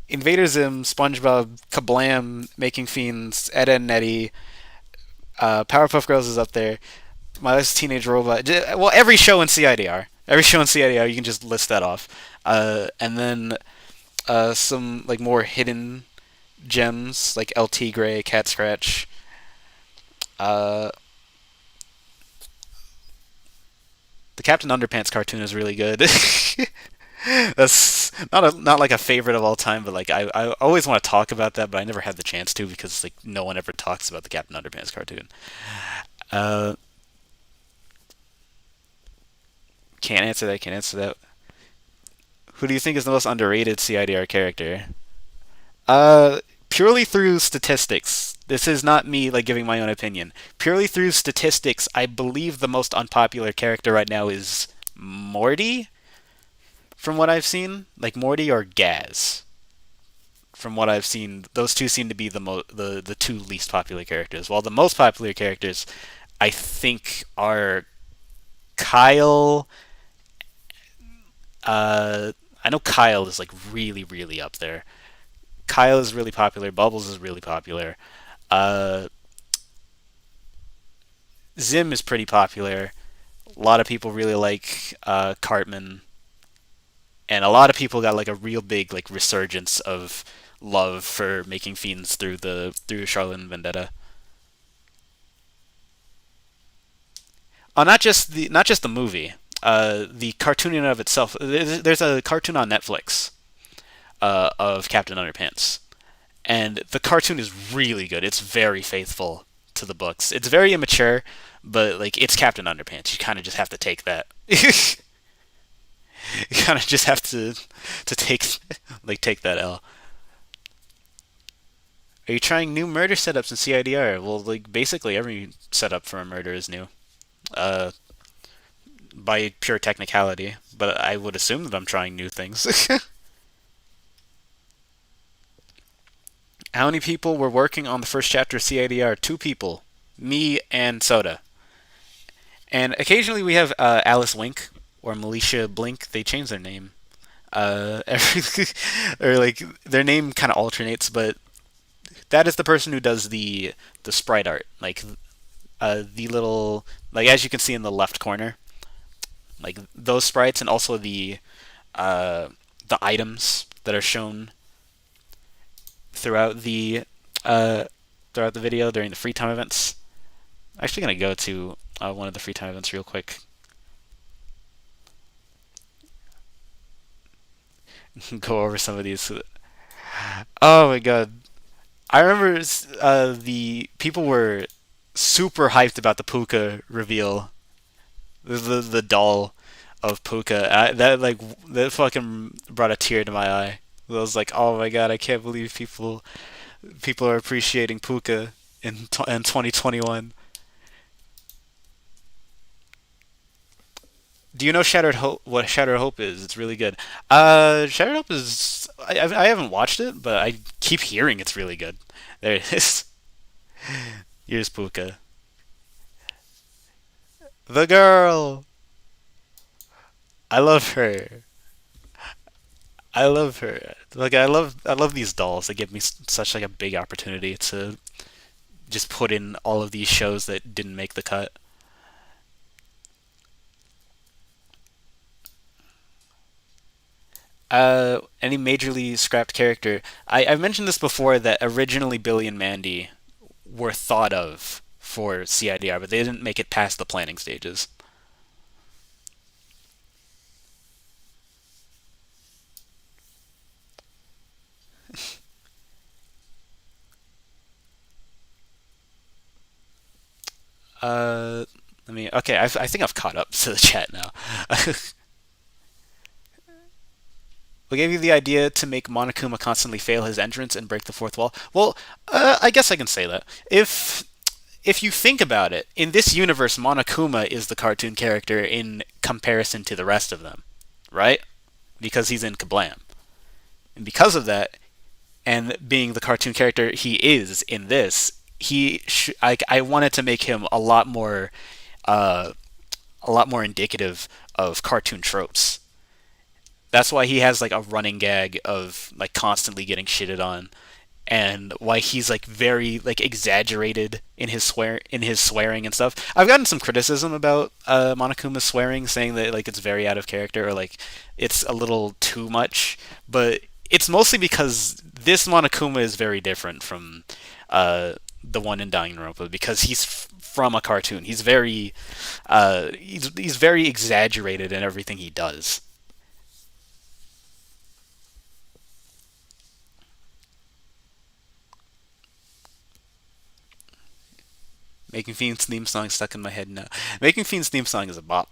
Speaker 1: Invader Zim, SpongeBob, Kablam, Making Fiends, Ed, Edd and Eddy, Powerpuff Girls is up there. My Last Teenage Robot. Well, every show in CIDR. Every show in CIDR, you can just list that off. And then some like more hidden gems like LT Gray, Cat Scratch. Uh, the Captain Underpants cartoon is really good. That's not like a favorite of all time, but like I always want to talk about that, but I never had the chance to because like no one ever talks about the Captain Underpants cartoon. Uh, can't answer that. Can't answer that. Who do you think is the most underrated CIDR character? Uh, Purely through statistics. This is not me like giving my own opinion. Purely through statistics, I believe the most unpopular character right now is Morty. From what I've seen, like Morty or Gaz. From what I've seen, those two seem to be the two least popular characters. While the most popular characters, I think, are Kyle. I know Kyle is like really up there. Kyle is really popular. Bubbles is really popular. Uh, Zim is pretty popular. A lot of people really like Cartman, and a lot of people got like a real big like resurgence of love for Making Fiends through Charlotte and Vendetta. Not just the movie. The cartoon in and of itself. There's a cartoon on Netflix of Captain Underpants, and the cartoon is really good. It's very faithful to the books. It's very immature, but like it's Captain Underpants. You kind of just have to take that. You kind of just have to take that L. Are you trying new murder setups in CIDR? Well, like basically every setup for a murder is new, uh, by pure technicality. But I would assume that I'm trying new things. How many people were working on the first chapter of CIDR? Two people, me and Soda. And occasionally we have Alice Wink or Militia Blink. They change their name. Every, or like their name kind of alternates, but that is the person who does the sprite art, like the little like as you can see in the left corner, like those sprites, and also the items that are shown throughout uh, throughout the video during the free time events. I'm actually gonna go to one of the free time events real quick. Go over some of these. Oh my god. I remember the people were super hyped about the Puka reveal, the doll of Puka. That fucking brought a tear to my eye. I was like, oh my god, I can't believe people are appreciating Puka in 2021. Do you know Shattered Hope? What Shattered Hope is? It's really good. Shattered Hope is. I haven't watched it, but I keep hearing it's really good. There it is. Here's Puka. The girl. I love her. I love her. Like I love these dolls. They give me such like a big opportunity to just put in all of these shows that didn't make the cut. Any majorly scrapped character. I've mentioned this before that originally Billy and Mandy were thought of for CIDR, but they didn't make it past the planning stages. Uh, okay, I think I've caught up to the chat now. We gave you the idea to make Monokuma constantly fail his entrance and break the fourth wall. Well, I guess I can say that. If you think about it, in this universe, Monokuma is the cartoon character in comparison to the rest of them, right? Because he's in Kablam. And because of that, and being the cartoon character he is in this, I wanted to make him uh, a lot more indicative of cartoon tropes. That's why he has like a running gag of like constantly getting shitted on, and why he's like very like exaggerated in his swearing and stuff. I've gotten some criticism about Monokuma's swearing, saying that like it's very out of character or like it's a little too much, but it's mostly because this Monokuma is very different from the one in Danganronpa because he's from a cartoon. He's very exaggerated in everything he does. Making Fiend's theme song stuck in my head now. Making Fiend's theme song is a bop.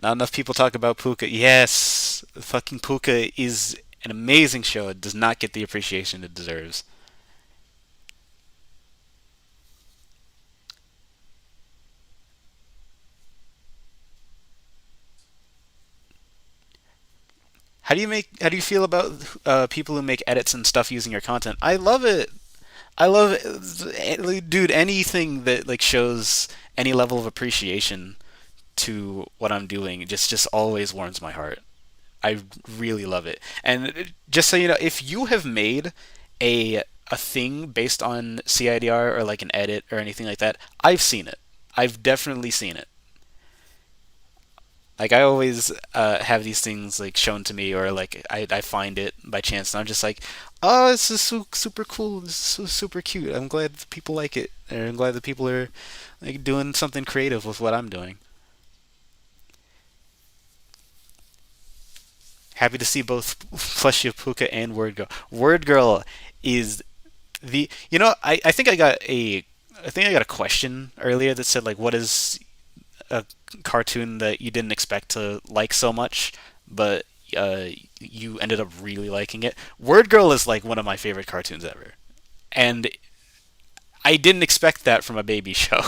Speaker 1: Not enough people talk about Puka. Yes, fucking Puka is an amazing show. It does not get the appreciation it deserves. How do you feel about people who make edits and stuff using your content? I love it. I love it. Dude, anything that like shows any level of appreciation to what I'm doing just always warms my heart. I really love it. And just so you know, if you have made a thing based on CIDR or like an edit or anything like that, I've seen it. I've definitely seen it. Like I always have these things like shown to me, or like I find it by chance, and I'm just like, oh, this is super cool. This is super cute. I'm glad that people like it, and I'm glad that people are like doing something creative with what I'm doing. Happy to see both Fleshy Puka and Word Girl. Word Girl is I think I think I got a question earlier that said like what is a cartoon that you didn't expect to like so much, but you ended up really liking it. Word Girl is like one of my favorite cartoons ever, and I didn't expect that from a baby show.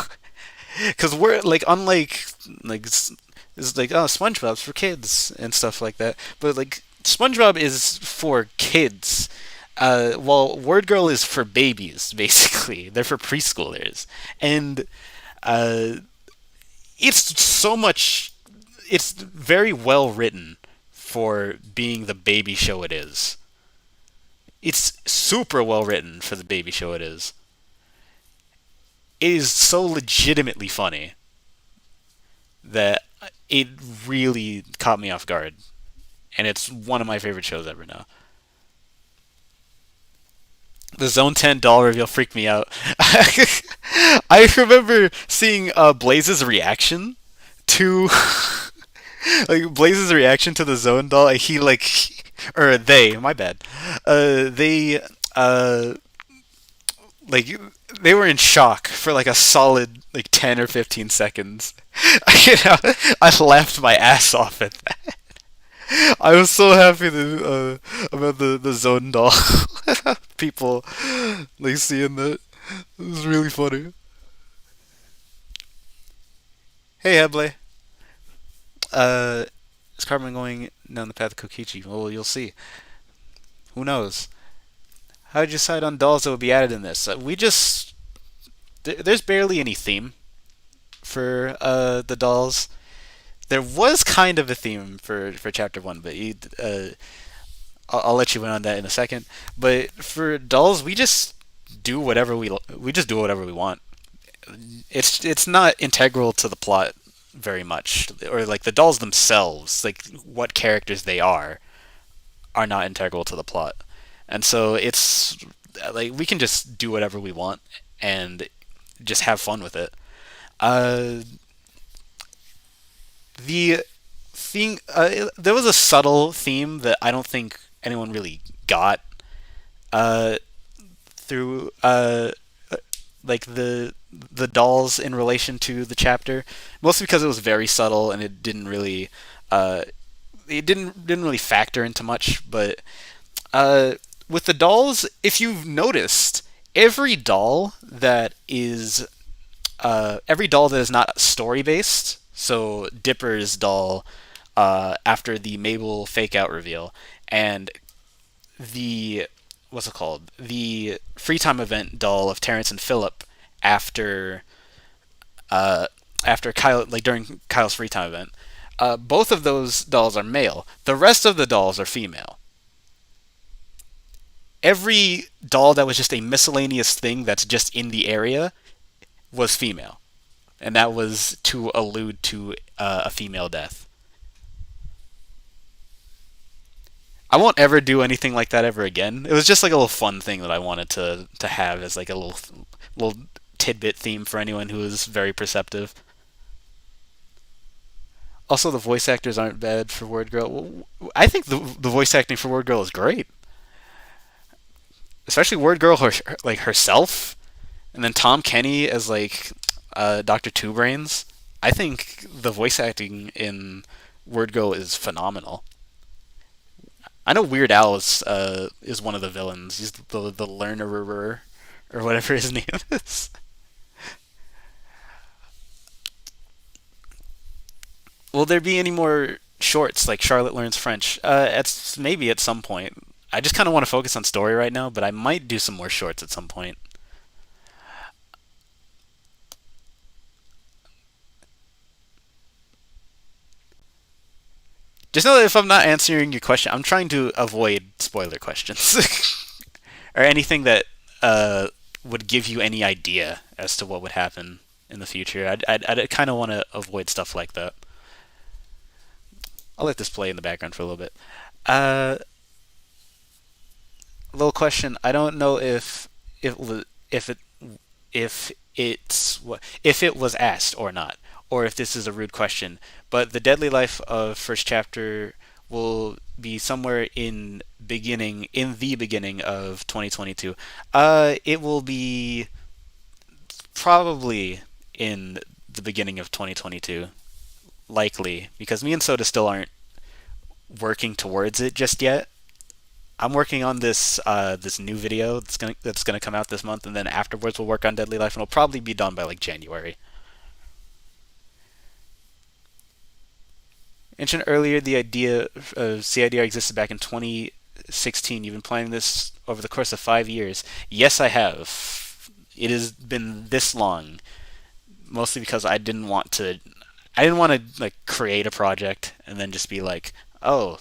Speaker 1: Because we're like unlike like it's like oh SpongeBob's for kids and stuff like that, but like SpongeBob is for kids. While Word Girl is for babies, basically. They're for preschoolers. And uh, it's so much. It's very well written for being the baby show it is. It's super well written for the baby show it is. It is so legitimately funny that it really caught me off guard. and it's one of my favorite shows ever now. The Zone 10 doll reveal freaked me out. I remember seeing Blaze's reaction to like Blaze's reaction to the Zone doll. He like or they, my bad. They like they were in shock for like a solid like 10 or 15 seconds. you know, I laughed my ass off at that. I was so happy about the Zone doll. People like seeing that. It was really funny. Hey, Heble. Uh, is Carmen going down the path of Kokichi? Well, you'll see. Who knows? How did you decide on dolls that would be added in this? We just there's barely any theme for the dolls. There was kind of a theme for chapter one, but I'll let you in on that in a second. But for dolls, we just do whatever we want. It's not integral to the plot very much, or like the dolls themselves, like what characters they are not integral to the plot, and so it's like we can just do whatever we want and just have fun with it. Uh, the thing there was a subtle theme that I don't think anyone really got uh, through like the dolls in relation to the chapter, mostly because it was very subtle and uh, it didn't really factor into much. But uh, with the dolls, if you've noticed, every doll that is not story based, so Dipper's doll after the Mabel fake out reveal, and the what's it called? The free time event doll of Terrence and Philip after uh, after Kyle, like during Kyle's free time event. Both of those dolls are male. The rest of the dolls are female. Every doll that was just a miscellaneous thing that's just in the area was female, and that was to allude to a female death. I won't ever do anything like that ever again. It was just like a little fun thing that I wanted to have as like a little tidbit theme for anyone who is very perceptive. Also, the voice actors aren't bad for Word Girl. I think the voice acting for Word Girl is great, especially Word Girl like herself, and then Tom Kenny as like Doctor Two Brains. I think the voice acting in Word Girl is phenomenal. I know Weird Al is one of the villains. He's the learner or whatever his name is. Will there be any more shorts like Charlotte Learns French? Maybe at some point. I just kind of want to focus on story right now, but I might do some more shorts at some point. Just know that if I'm not answering your question, I'm trying to avoid spoiler questions or anything that would give you any idea as to what would happen in the future. I'd kind of want to avoid stuff like that. I'll let this play in the background for a little bit. Uh, Little question. I don't know if if it if it was asked or not, or if this is a rude question. But the deadly life of first chapter will be somewhere in the beginning of 2022. It will be probably in the beginning of 2022, likely because me and Soda still aren't working towards it just yet. I'm working on this new video that's gonna come out this month, and then afterwards we'll work on Deadly Life, and it'll probably be done by like January. Mentioned earlier the idea of CIDR existed back in 2016. You've been planning this over the course of 5 years. Yes, I have. It has been this long, mostly because I didn't want to like create a project and then just be like, oh,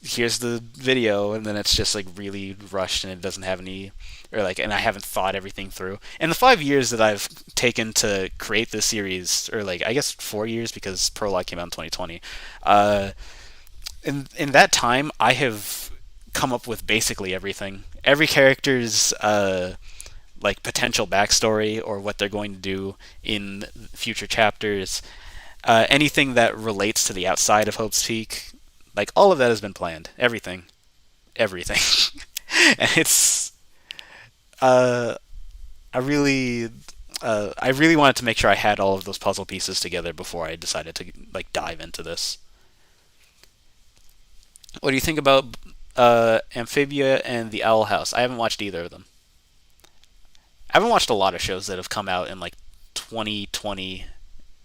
Speaker 1: here's the video, and then it's just like really rushed and it doesn't have any, or like, and I haven't thought everything through. In the 5 years that I've taken to create this series, or like I guess 4 years because Prologue came out in 2020, uh, in that time, I have come up with basically everything. Every character's like potential backstory or what they're going to do in future chapters. Anything that relates to the outside of Hope's Peak, like all of that has been planned. Everything, everything, and it's uh, I really. I really wanted to make sure I had all of those puzzle pieces together before I decided to like dive into this. What do you think about Amphibia and the Owl House? I haven't watched either of them. I haven't watched a lot of shows that have come out in like 2020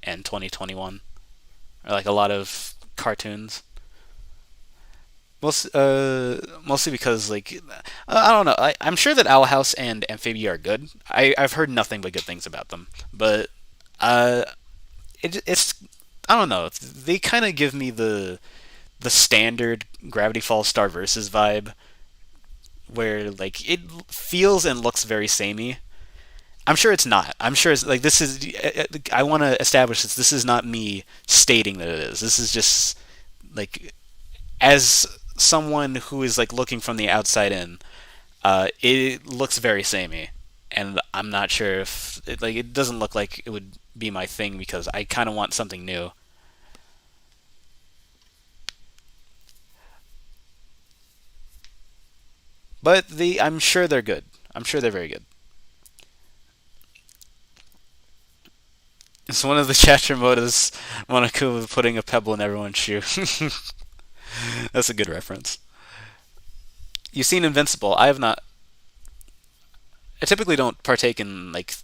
Speaker 1: and 2021, or like a lot of cartoons. Mostly because like I don't know. I'm sure that Owl House and Amphibia are good. I've heard nothing but good things about them, but uh, it's I don't know. They kind of give me the standard Gravity Falls Star Versus vibe, where like it feels and looks very samey. I'm sure it's not. I'm sure it's like this is. I want to establish this. This is not me stating that it is. This is just like as someone who is like looking from the outside in. It looks very samey, and I'm not sure if like it doesn't look like it would be my thing because I kind of want something new. But I'm sure they're good. I'm sure they're very good. It's one of the chapter motives Monokuma putting a pebble in everyone's shoe. That's a good reference. You've seen Invincible. I have not. I typically don't partake in like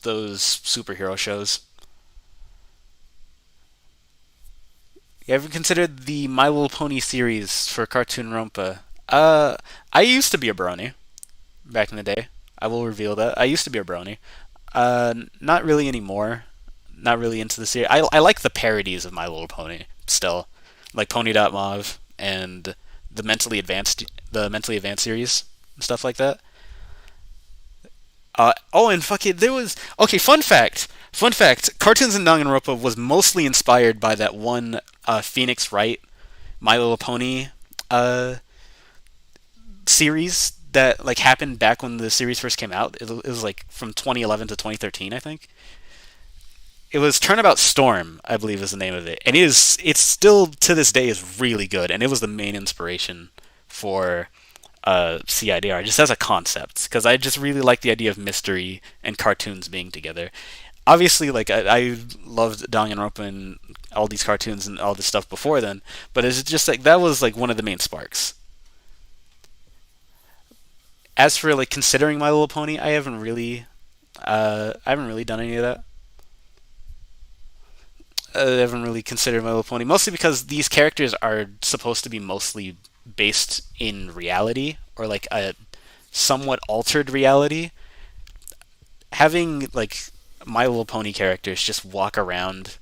Speaker 1: those superhero shows. You ever considered the My Little Pony series for Cartoon Rompa? I used to be a brony back in the day. I will reveal that. I used to be a brony. Not really anymore. Not really into the series. I like the parodies of My Little Pony still, like Pony.Mauve and the mentally advanced series and stuff like that. Oh, and fuck it, there was okay. Fun fact. Fun fact. Cartoons in Danganronpa was mostly inspired by that one Phoenix Wright My Little Pony uh, series that like happened back when the series first came out. It was like from 2011 to 2013, I think. It was Turnabout Storm, I believe is the name of it, and it's still to this day is really good, and it was the main inspiration for CIDR just as a concept because I just really like the idea of mystery and cartoons being together. Obviously, like I loved Danganronpa and all these cartoons and all this stuff before then, but it's just like that was like one of the main sparks. As for like considering My Little Pony, I haven't really done any of that. I haven't really considered My Little Pony, mostly because these characters are supposed to be mostly based in reality or like a somewhat altered reality. Having like My Little Pony characters just walk around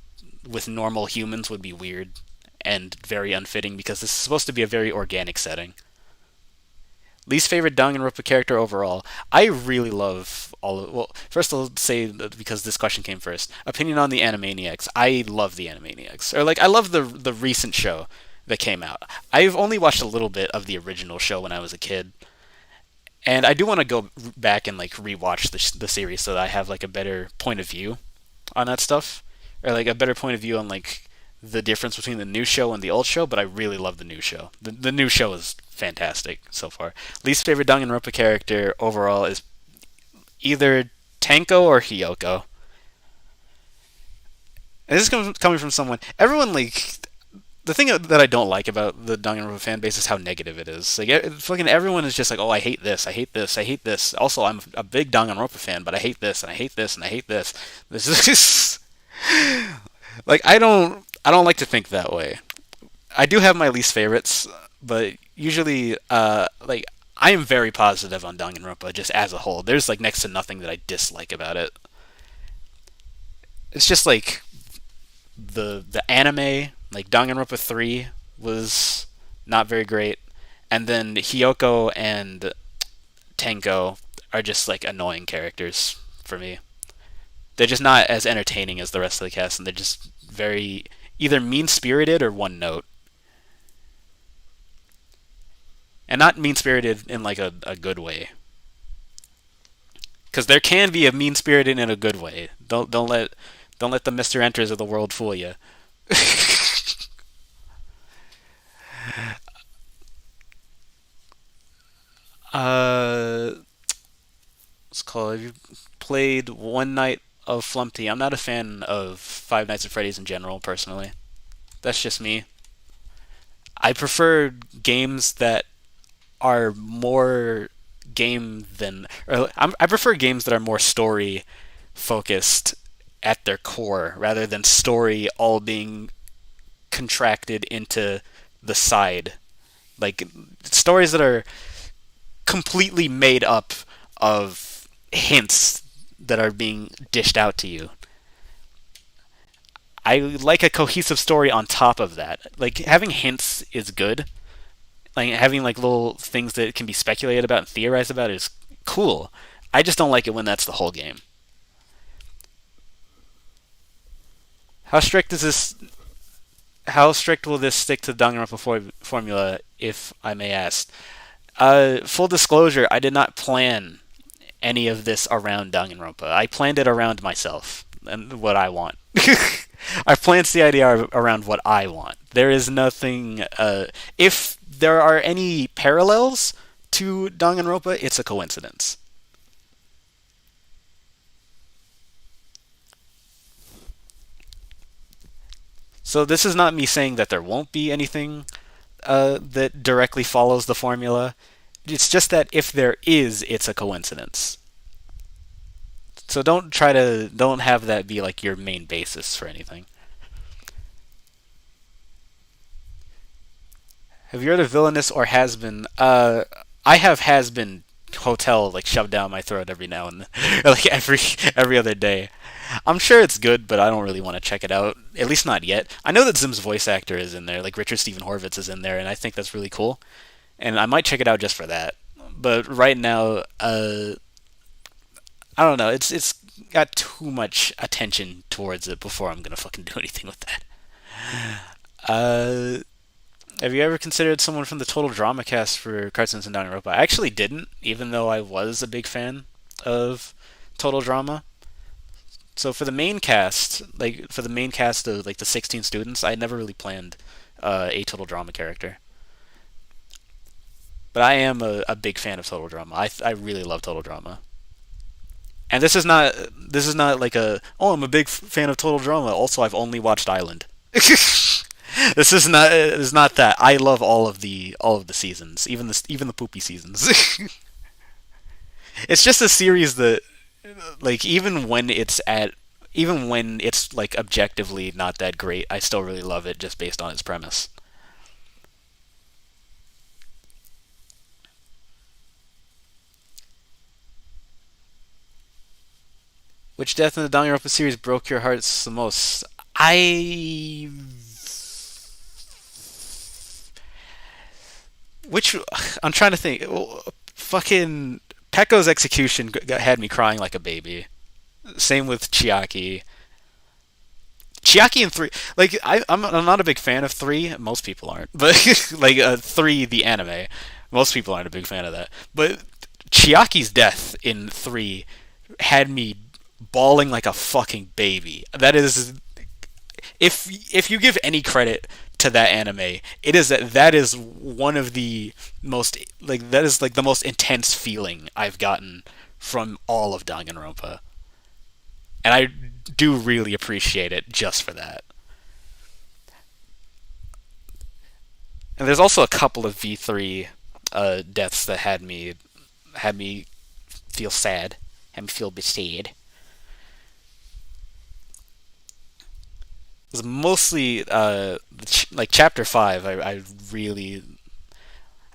Speaker 1: with normal humans would be weird and very unfitting because this is supposed to be a very organic setting. Least favorite Danganronpa character overall. I really love all of. Well, first I'll say that because this question came first. Opinion on the Animaniacs. I love the Animaniacs, or like I love the recent show that came out. I've only watched a little bit of the original show when I was a kid, and I do want to go back and like rewatch the series so that I have like a better point of view on that stuff, or like a better point of view on like the difference between the new show and the old show. But I really love the new show. The new show is fantastic so far. Least favorite Danganronpa character overall is either Tenko or Hyoko. And this is coming from someone. Everyone like the thing that I don't like about the Danganronpa fan base is how negative it is. Like fucking everyone is just like, oh, I hate this, I hate this, I hate this. Also, I'm a big Danganronpa fan, but I hate this and I hate this and I hate this. This is just like I don't like to think that way. I do have my least favorites, but usually like I am very positive on Danganronpa just as a whole. There's like next to nothing that I dislike about it. It's just like the anime, like Danganronpa 3 was not very great, and then Hyoko and Tenko are just like annoying characters for me. They're just not as entertaining as the rest of the cast, and they're just very either mean spirited or one note. and not mean spirited in like a good way. Because there can be a mean spirited in a good way. Don't let the Mister Enters of the world fool you. uh, what's it called? Have you played One Night of Flumpty? I'm not a fan of Five Nights at Freddy's in general, personally. That's just me. I prefer games that are more game than, I prefer games that are more story focused at their core rather than story all being contracted into the side. Like stories that are completely made up of hints that are being dished out to you. I like a cohesive story on top of that. Like having hints is good. Like having like little things that can be speculated about and theorized about is cool. I just don't like it when that's the whole game. How strict is this? How strict will this stick to the Danganronpa formula, if I may ask? Full disclosure, I did not plan any of this around Danganronpa. I planned it around myself and what I want. I planned the idea around what I want. There is nothing. If there are any parallels to Danganronpa, it's a coincidence. So this is not me saying that there won't be anything that directly follows the formula. It's just that if there is, it's a coincidence. So don't have that be like your main basis for anything. Have you heard of Villainous or Has Been? I have Has Been Hotel like shoved down my throat every now and then, like every other day. I'm sure it's good, but I don't really want to check it out. At least not yet. I know that Zim's voice actor is in there, like Richard Stephen Horvitz is in there, and I think that's really cool. And I might check it out just for that. But right now, I don't know. It's got too much attention towards it before I'm gonna fucking do anything with that. Uh, have you ever considered someone from the Total Drama cast for Cartoons and Danganronpa? I actually didn't, even though I was a big fan of Total Drama. So for the main cast of like the 16 students, I never really planned a Total Drama character. But I am a big fan of Total Drama. I really love Total Drama. And this is not like I'm a big fan of Total Drama. Also, I've only watched Island. This is not that. I love all of the seasons, even the poopy seasons. It's just a series that like even when it's like objectively not that great, I still really love it just based on its premise. Which death in the Danganronpa series broke your hearts the most? I which I'm trying to think. Fucking Pekko's execution had me crying like a baby. Same with Chiaki. Chiaki and three, like I'm not a big fan of three. Most people aren't, but like three, the anime, most people aren't a big fan of that. But Chiaki's death in three had me bawling like a fucking baby. That is, if you give any credit to that anime, it is that is one of the most that is like the most intense feeling I've gotten from all of Danganronpa, and I do really appreciate it just for that. And there's also a couple of V3 deaths that had me feel sad, had me feel betrayed. It was mostly like chapter 5. I really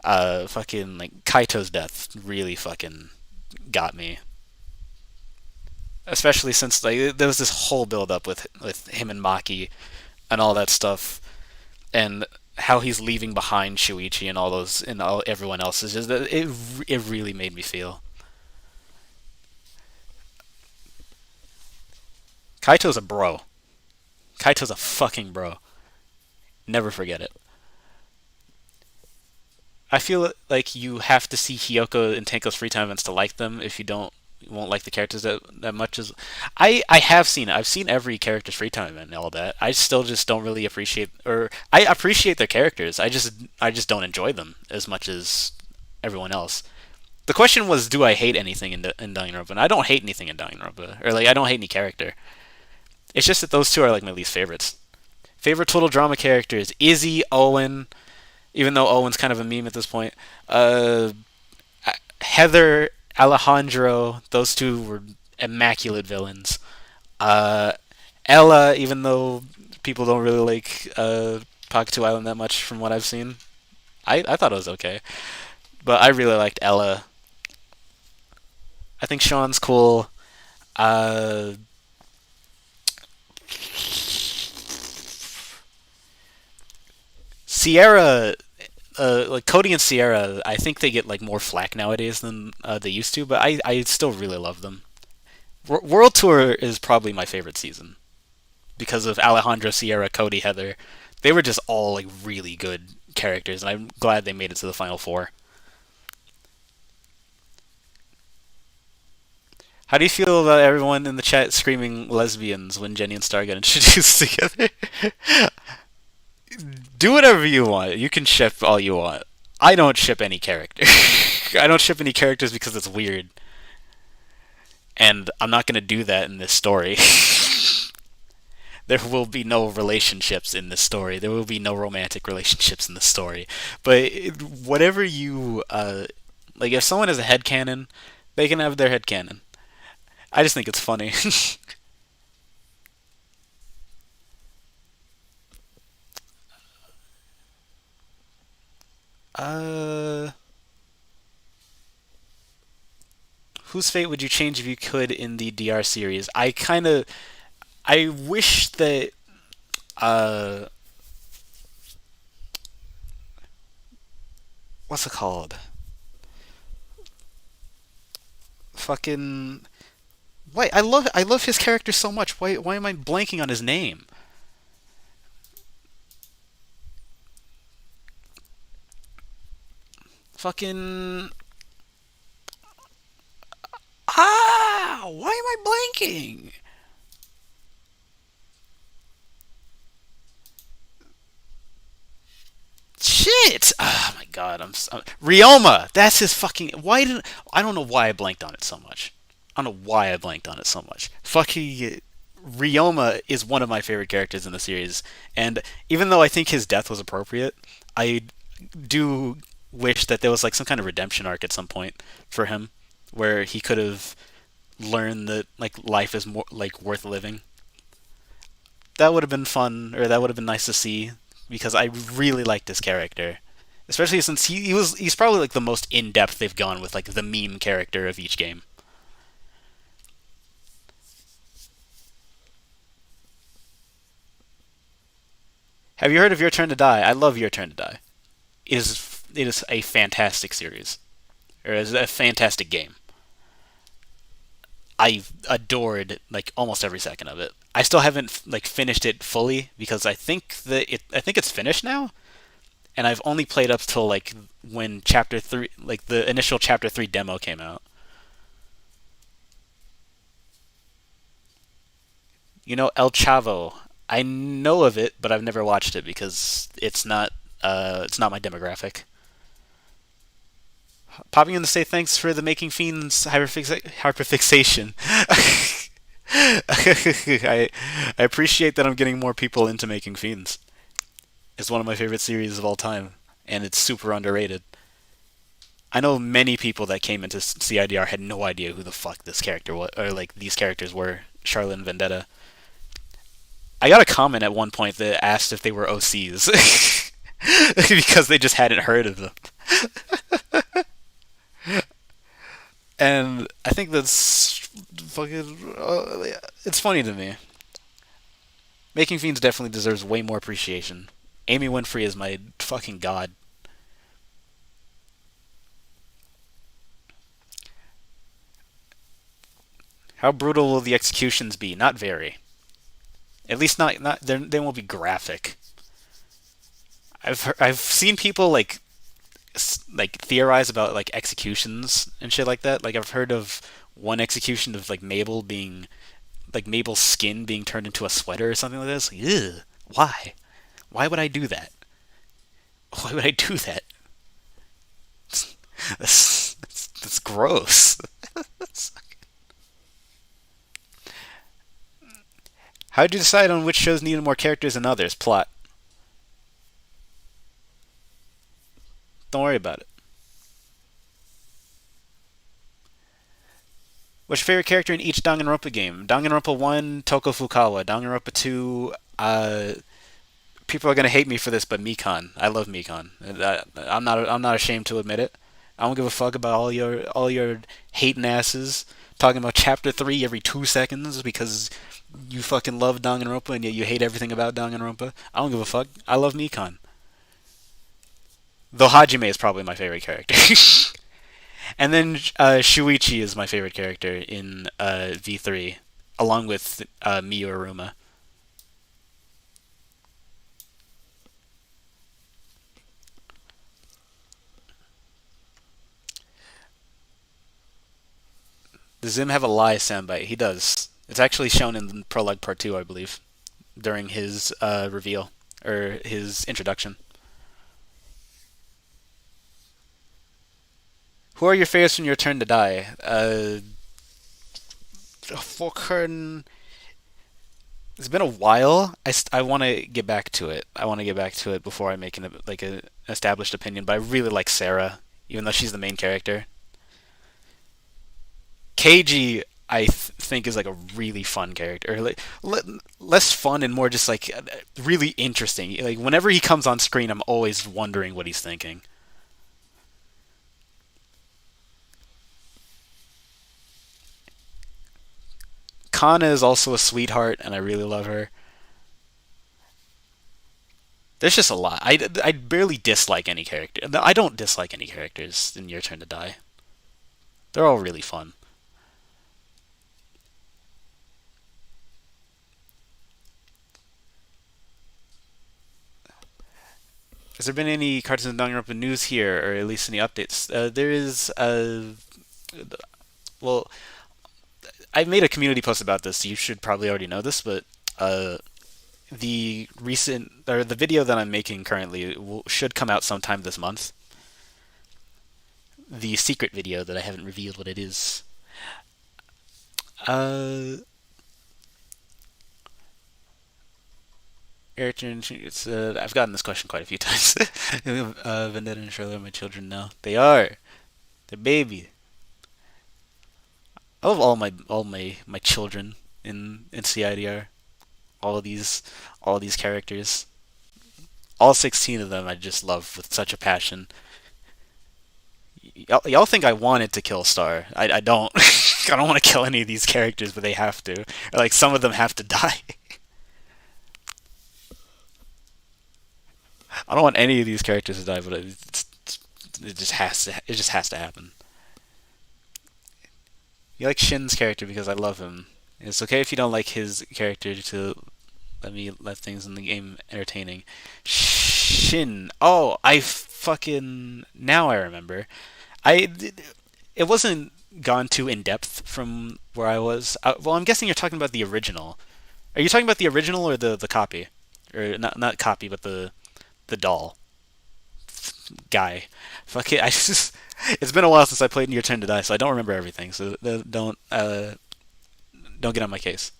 Speaker 1: fucking like Kaito's death really fucking got me. Especially since like there was this whole build up with him and Maki and all that stuff, and how he's leaving behind Shuichi and all those and everyone else is just it really made me feel. Kaito's a bro. Kaito's a fucking bro. Never forget it. I feel like you have to see Hiyoko and Tenko's free time events to like them. If you don't, you won't like the characters that much as I have seen it. I've seen every character's free time event and all that. I still just don't really appreciate, or I appreciate their characters. I just don't enjoy them as much as everyone else. The question was, do I hate anything in Danganronpa? And I don't hate anything in Danganronpa, or like I don't hate any character. It's just that those two are like my least favorites. Favorite total drama characters: Izzy, Owen. Even though Owen's kind of a meme at this point. Uh, Heather, Alejandro. Those two were immaculate villains. Uh, Ella, even though people don't really like Pocket Island that much from what I've seen, I thought it was okay. But I really liked Ella. I think Sean's cool. Uh, Sierra, like Cody and Sierra, I think they get like more flack nowadays than they used to, but I still really love them. World Tour is probably my favorite season because of Alejandro, Sierra, Cody, Heather. They were just all like really good characters, and I'm glad they made it to the final four. How do you feel about everyone in the chat screaming lesbians when Jenny and Star got introduced together? Do whatever you want. You can ship all you want. I don't ship any character. I don't ship any characters because it's weird. And I'm not going to do that in this story. There will be no relationships in this story. There will be no romantic relationships in this story. But whatever you like, if someone has a headcanon, they can have their headcanon. I just think it's funny. uh, whose fate would you change if you could in the DR series? I wish that uh, what's it called? Fucking wait, I love his character so much. Why am I blanking on his name? Fucking why am I blanking? Shit! Oh my god, Ryoma. That's his fucking. Why didn't I don't know why I blanked on it so much. I don't know why I blanked on it so much. Fucking Ryoma is one of my favorite characters in the series, and even though I think his death was appropriate, I do wish that there was like some kind of redemption arc at some point for him, where he could have learned that like life is more like worth living. That would have been fun, or that would have been nice to see, because I really like this character, especially since he's probably like the most in depth they've gone with like the meme character of each game. Have you heard of Your Turn to Die? I love Your Turn to Die. It is a fantastic series, or is a fantastic game. I adored like almost every second of it. I still haven't like finished it fully because I think it's finished now, and I've only played up till like when chapter 3, like the initial chapter 3 demo came out. You know El Chavo. I know of it, but I've never watched it because it's not my demographic. Popping in to say thanks for the Making Fiends hyperfixation. I appreciate that I'm getting more people into Making Fiends. It's one of my favorite series of all time, and it's super underrated. I know many people that came into CIDR had no idea who the fuck this character was, or like these characters were. Charlotte and Vendetta. I got a comment at one point that asked if they were OCs because they just hadn't heard of them. And I think that's fucking. It's funny to me. Making Fiends definitely deserves way more appreciation. Amy Winfrey is my fucking god. How brutal will the executions be? Not very. At least not they won't be graphic. I've seen people like like theorize about like executions and shit like that. Like I've heard of one execution of like Mabel's skin being turned into a sweater or something like this. Like, ew, why? Why would I do that? Why would I do that? That's gross. How did you decide on which shows needed more characters than others? Plot. Don't worry about it. What's your favorite character in each Danganronpa game? Danganronpa 1, Toko Fukawa. Danganronpa 2, people are gonna hate me for this, but Mikan. I love Mikan. I'm not ashamed to admit it. I don't give a fuck about all your hating asses talking about Chapter 3 every 2 seconds because you fucking love Danganronpa and yet you hate everything about Danganronpa. I don't give a fuck. I love Mikan. Though Hajime is probably my favorite character. And then Shuichi is my favorite character in V3, along with Miyu Aruma. Does Zim have a lie soundbite? He does. It's actually shown in Prologue Part 2, I believe, during his reveal, or his introduction. Who are your favorites when your turn to die? Fucking... It's been a while. I want to get back to it. I want to get back to it before I make an established opinion. But I really like Sarah, even though she's the main character. Keiji, think is like a really fun character, like less fun and more just like really interesting. Like whenever he comes on screen, I'm always wondering what he's thinking. Kana is also a sweetheart, and I really love her. There's just a lot. I barely dislike any character. No, I don't dislike any characters in Your Turn to Die. They're all really fun. Has there been any Cartoons of Danganronpa news here, or at least any updates? There is, well, I made a community post about this. So you should probably already know this, but the video that I'm making currently should come out sometime this month. The secret video that I haven't revealed what it is. I've gotten this question quite a few times. Vendetta and Charlotte are my children now. They are. They're baby. I love all my children in CIDR. All of these characters. All 16 of them I just love with such a passion. Y'all think I wanted to kill Star. I don't. I don't want to kill any of these characters, but they have to. Or like some of them have to die. I don't want any of these characters to die, but it just has to. It just has to happen. You like Shin's character because I love him. It's okay if you don't like his character to let things in the game entertaining. Shin. Oh, I fucking now I remember. I it wasn't gone too in depth from where I was. Well, I'm guessing you're talking about the original. Are you talking about the original or the copy, or not copy, but the doll guy? Fuck it. I just it's been a while since I played in Your Turn to Die, so I don't remember everything. So don't get on my case.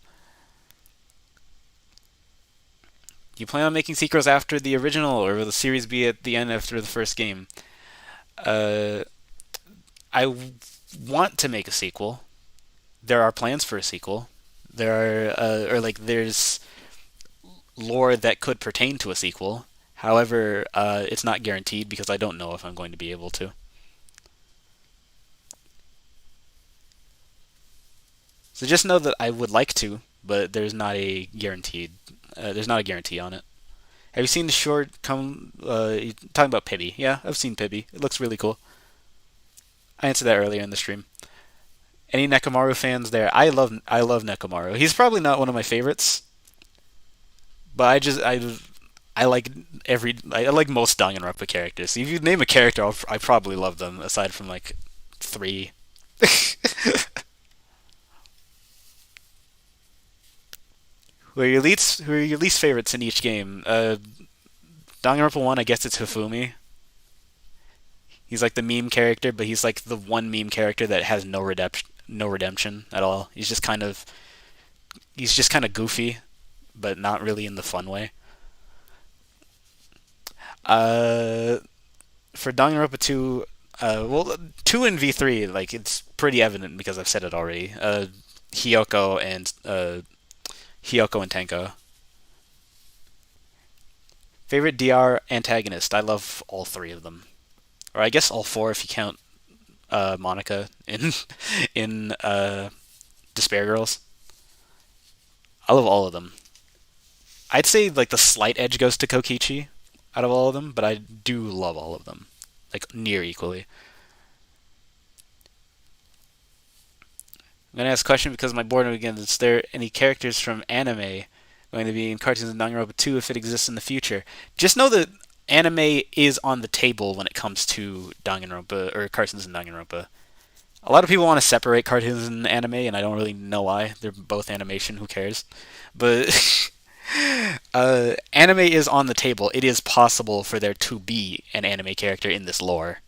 Speaker 1: Do you plan on making sequels after the original, or will the series be at the end after the first game? Uh, I want to make a sequel. There are plans for a sequel. There are, or like, there's lore that could pertain to a sequel. However, it's not guaranteed because I don't know if I'm going to be able to. So just know that I would like to, but there's not a guaranteed. There's not a guarantee on it. Have you seen the short? You're talking about Pibby? Yeah, I've seen Pibby. It looks really cool. I answered that earlier in the stream. Any Nekomaru fans there? I love Nekomaru. He's probably not one of my favorites, but I like I like most Danganronpa characters. If you name a character, I probably love them. Aside from like three. Who are your least favorites in each game? Danganronpa 1, I guess it's Hifumi. He's like the meme character, but he's like the one meme character that has no redemption at all. He's just kind of goofy, but not really in the fun way. Uh, for Danganronpa 2, well, 2 and V3, like it's pretty evident because I've said it already. Hiyoko and Hiyoko and Tenko. Favorite DR antagonist? I love all three of them, or I guess all four if you count Monica in in Despair Girls. I love all of them. I'd say like the slight edge goes to Kokichi out of all of them, but I do love all of them, like near equally. I'm gonna ask a question because my boredom again. Is there any characters from anime going to be in Cartoons and Danganronpa 2 if it exists in the future? Just know that anime is on the table when it comes to Danganronpa or Cartoons and Danganronpa. A lot of people want to separate cartoons and anime, and I don't really know why. They're both animation. Who cares? But anime is on the table. It is possible for there to be an anime character in this lore,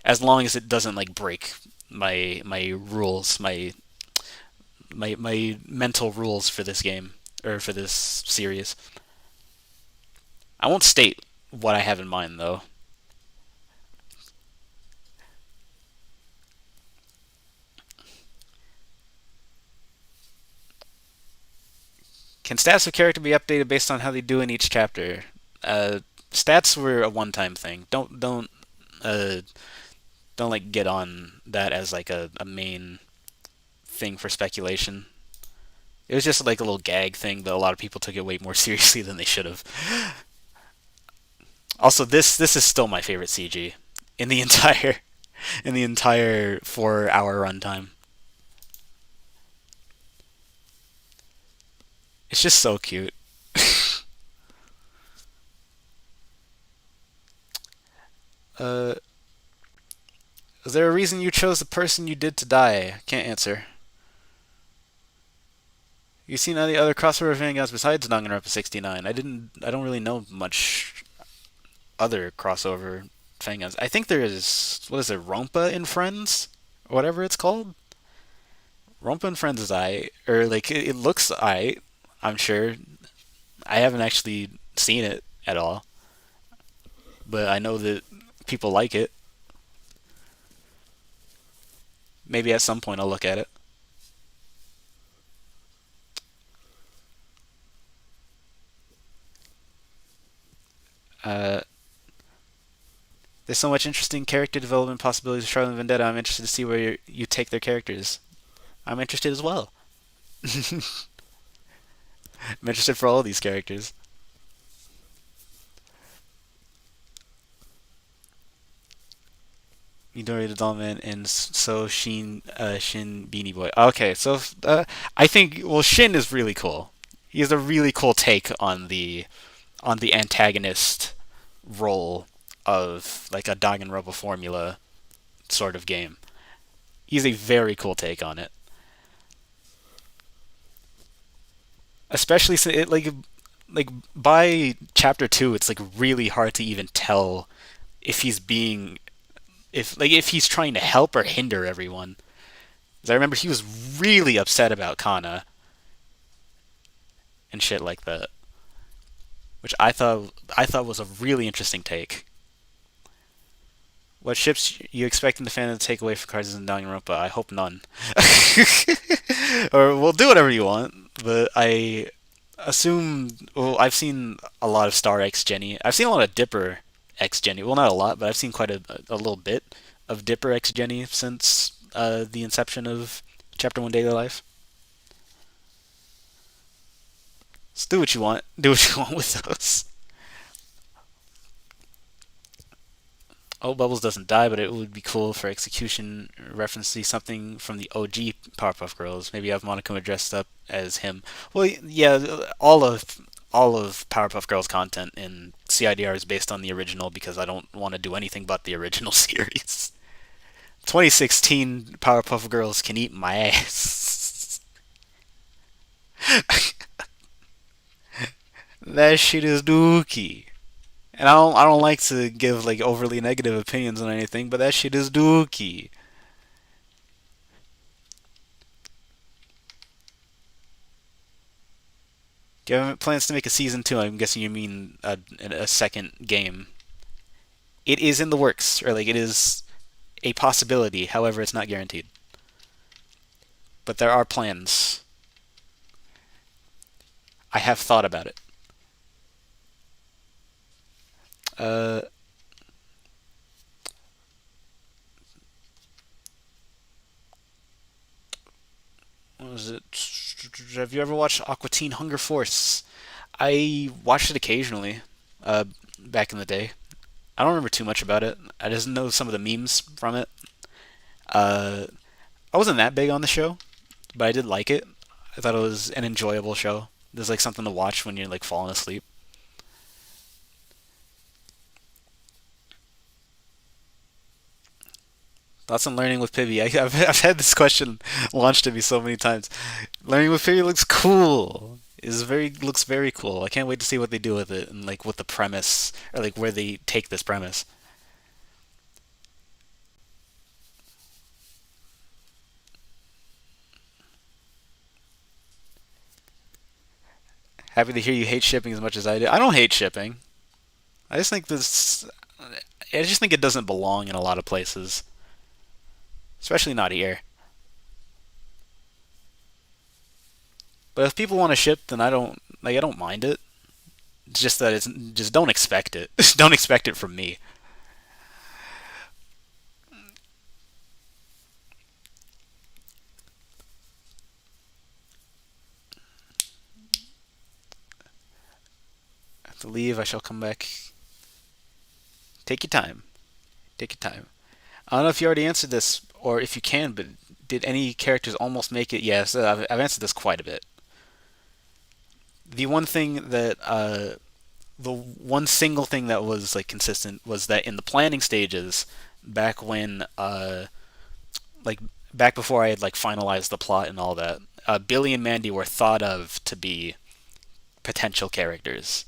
Speaker 1: as long as it doesn't like break my rules, my mental rules for this game or for this series. I won't state what I have in mind though. Can stats of character be updated based on how they do in each chapter? Stats were a one-time thing. Uh, don't like get on that as like a main thing for speculation. It was just like a little gag thing, but a lot of people took it way more seriously than they should have. Also, this is still my favorite CG in the entire 4 hour runtime. It's just so cute. uh, is there a reason you chose the person you did to die? Can't answer. You seen any other crossover Vanguards besides Danganronpa 69? I don't really know much other crossover Vanguards. I think there is, what is it, Rompa in Friends? Or whatever it's called? Rompa and Friends is or like, it looks I'm sure. I haven't actually seen it at all. But I know that people like it. Maybe at some point I'll look at it. Uh, there's so much interesting character development possibilities of Charlotte and Vendetta. I'm interested to see where you take their characters. I'm interested as well. I'm interested for all of these characters. Midori the Dollman and Shin Beanie Boy. Okay, so I think Shin is really cool. He has a really cool take on the antagonist role of like a Danganronpa formula sort of game. He's a very cool take on it. Especially since it like by chapter 2 it's like really hard to even tell if he's being if he's trying to help or hinder everyone. 'Cause I remember he was really upset about Kana and shit like that, which I thought was a really interesting take. What ships you expecting the fandom to take away from Cards and Danganronpa? I hope none. Or we'll do whatever you want, but I assume. Well, I've seen a lot of Star X Jenny. I've seen a lot of Dipper X Jenny. Well, not a lot, but I've seen quite a little bit of Dipper X Jenny since the inception of Chapter 1 Daily Life. Just do what you want. Do what you want with those. Oh, Bubbles doesn't die, but it would be cool for execution reference to see something from the OG Powerpuff Girls. Maybe have Monica dressed up as him. Well, yeah, all of Powerpuff Girls content in CIDR is based on the original because I don't want to do anything but the original series. 2016 Powerpuff Girls can eat my ass. That shit is dookie. And I don't like to give like overly negative opinions on anything, but that shit is dookie. Do you have plans to make a season 2? I'm guessing you mean a second game. It is in the works, or like it is a possibility. However, it's not guaranteed. But there are plans. I have thought about it. Uh, what was it? Have you ever watched Aqua Teen Hunger Force? I watched it occasionally, back in the day. I don't remember too much about it. I just know some of the memes from it. Uh, I wasn't that big on the show, but I did like it. I thought it was an enjoyable show. There's like something to watch when you're like falling asleep. Thoughts on learning with Pibby? I've had this question launched at me so many times. Learning with Pibby looks cool. Is very looks very cool. I can't wait to see what they do with it and like what the premise or like where they take this premise. Happy to hear you hate shipping as much as I do. I don't hate shipping. I just think this. I just think it doesn't belong in a lot of places, especially not here. But if people want to ship, then I don't like. I don't mind it. It's just that it's just don't expect it. Don't expect it from me. I have to leave. I shall come back. Take your time. Take your time. I don't know if you already answered this or if you can, but did any characters almost make it? Yes, I've answered this quite a bit. The one thing that the one single thing that was like consistent was that in the planning stages, back when like back before I had like finalized the plot and all that, Billy and Mandy were thought of to be potential characters,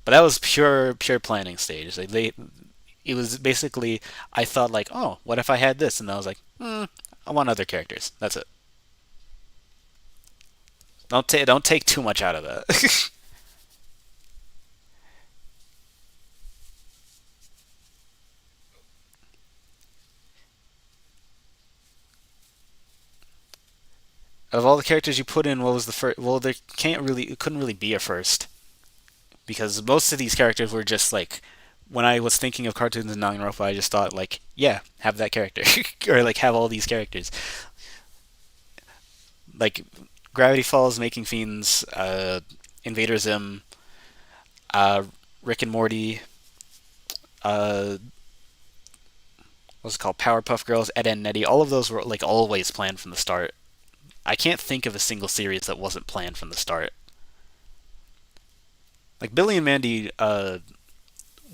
Speaker 1: but that was pure planning stage. Like they, it was basically I thought like, oh, what if I had this, and I was like, I want other characters. That's it. Don't take too much out of that. Of all the characters you put in, what was the first? Well, there can't really, it couldn't really be a first because most of these characters were just like, when I was thinking of cartoons in Danganronpa, I just thought like, yeah, have that character, or like have all these characters, like Gravity Falls, Making Fiends, Invader Zim, uh, Rick and Morty, uh, what's it called, Powerpuff Girls, Ed and Nettie. All of those were like always planned from the start. I can't think of a single series that wasn't planned from the start. Like Billy and Mandy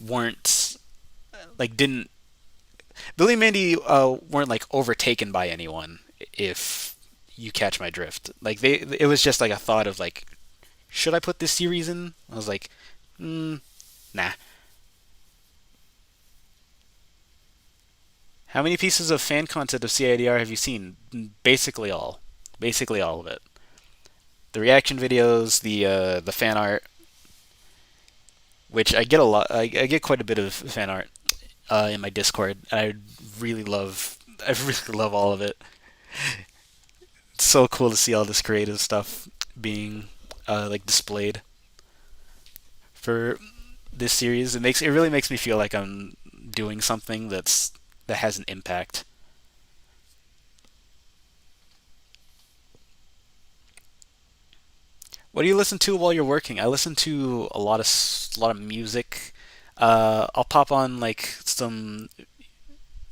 Speaker 1: weren't like didn't Billy and Mandy weren't like overtaken by anyone. If you catch my drift, like it was just like a thought of like, should I put this series in? I was like, nah. How many pieces of fan content of CIDR have you seen? Basically all. Basically all of it. The reaction videos, the fan art, which I get a lot. I get quite a bit of fan art in my Discord, and I really love. I really love all of it. It's so cool to see all this creative stuff being like displayed for this series. It really makes me feel like I'm doing something that has an impact. What do you listen to while you're working? I listen to a lot of music. I'll pop on like some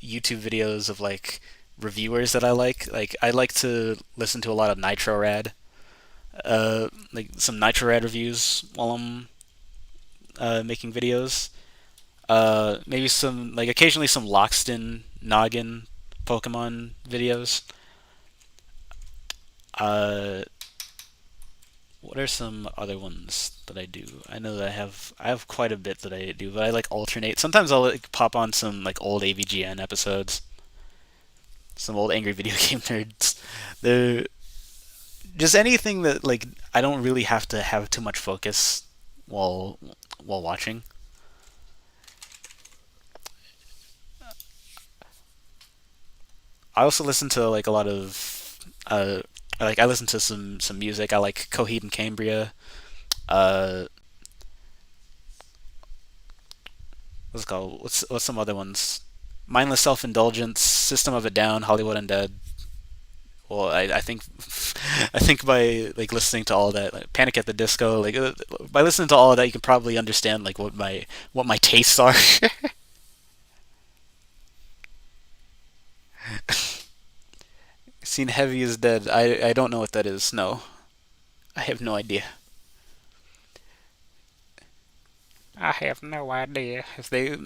Speaker 1: YouTube videos of like reviewers that I like. Like I like to listen to a lot of Nitro Rad. like some Nitro Rad reviews while I'm making videos. Maybe some like occasionally some Loxton Noggin Pokemon videos. Uh, what are some other ones that I do? I know that I have quite a bit that I do, but I like alternate. Sometimes I'll like pop on some like old AVGN episodes, some old Angry Video Game Nerds. They're just anything that like I don't really have to have too much focus while watching. I also listen to like a lot of I listen to some music. I like Coheed and Cambria. Uh, what's it called? What's some other ones? Mindless Self Indulgence, System of a Down, Hollywood Undead. Well, I think I think by like listening to all that, like Panic at the Disco, like by listening to all of that, you can probably understand like what my tastes are. Seen Heavy is Dead. I don't know what that is. No, I have no idea. I have no idea. If they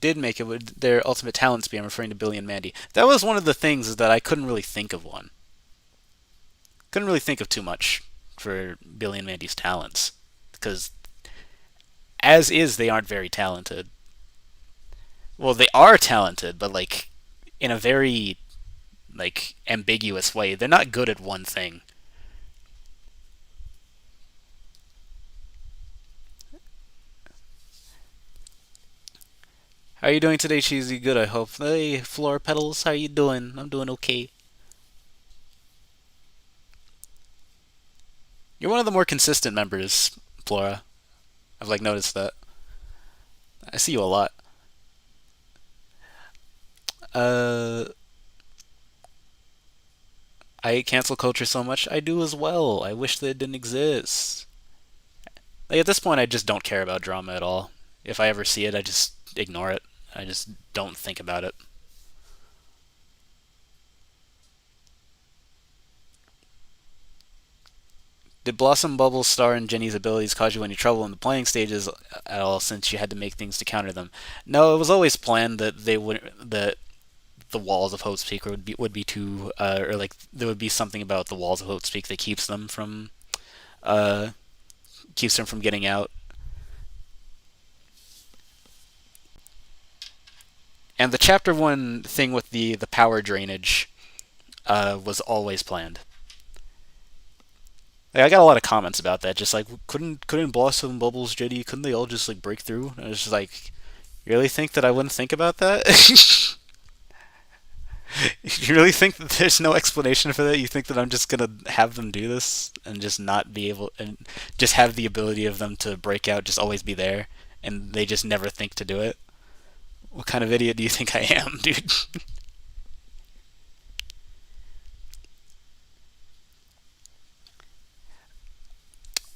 Speaker 1: did make it, would their ultimate talents be? I'm referring to Billy and Mandy. That was one of the things is that I couldn't really think of one. Couldn't really think of too much for Billy and Mandy's talents because as is they aren't very talented. Well, they are talented, but like in a very like ambiguous way. They're not good at one thing. How are you doing today, Cheesy? Good, I hope. Hey, Floor Petals, how you doing? I'm doing okay. You're one of the more consistent members, Flora. I've like noticed that. I see you a lot. Uh, I hate cancel culture so much. I do as well. I wish that it didn't exist. Like at this point, I just don't care about drama at all. If I ever see it, I just ignore it. I just don't think about it. Did Blossom Bubble Star and Jenny's abilities cause you any trouble in the playing stages at all since you had to make things to counter them? No, it was always planned that they would that the walls of Hope's Peak would be too or like there would be something about the walls of Hope's Peak that uh keeps them from getting out. And the chapter 1 thing with the power drainage was always planned. Like, I got a lot of comments about that. Just like, couldn't Blossom, Bubbles, Jetty, couldn't they all just like break through? And I was just like, you really think that I wouldn't think about that? You really think that there's no explanation for that? You think that I'm just gonna have them do this and just not be able and just have the ability of them to break out just always be there and they just never think to do it? What kind of idiot do you think I am, dude?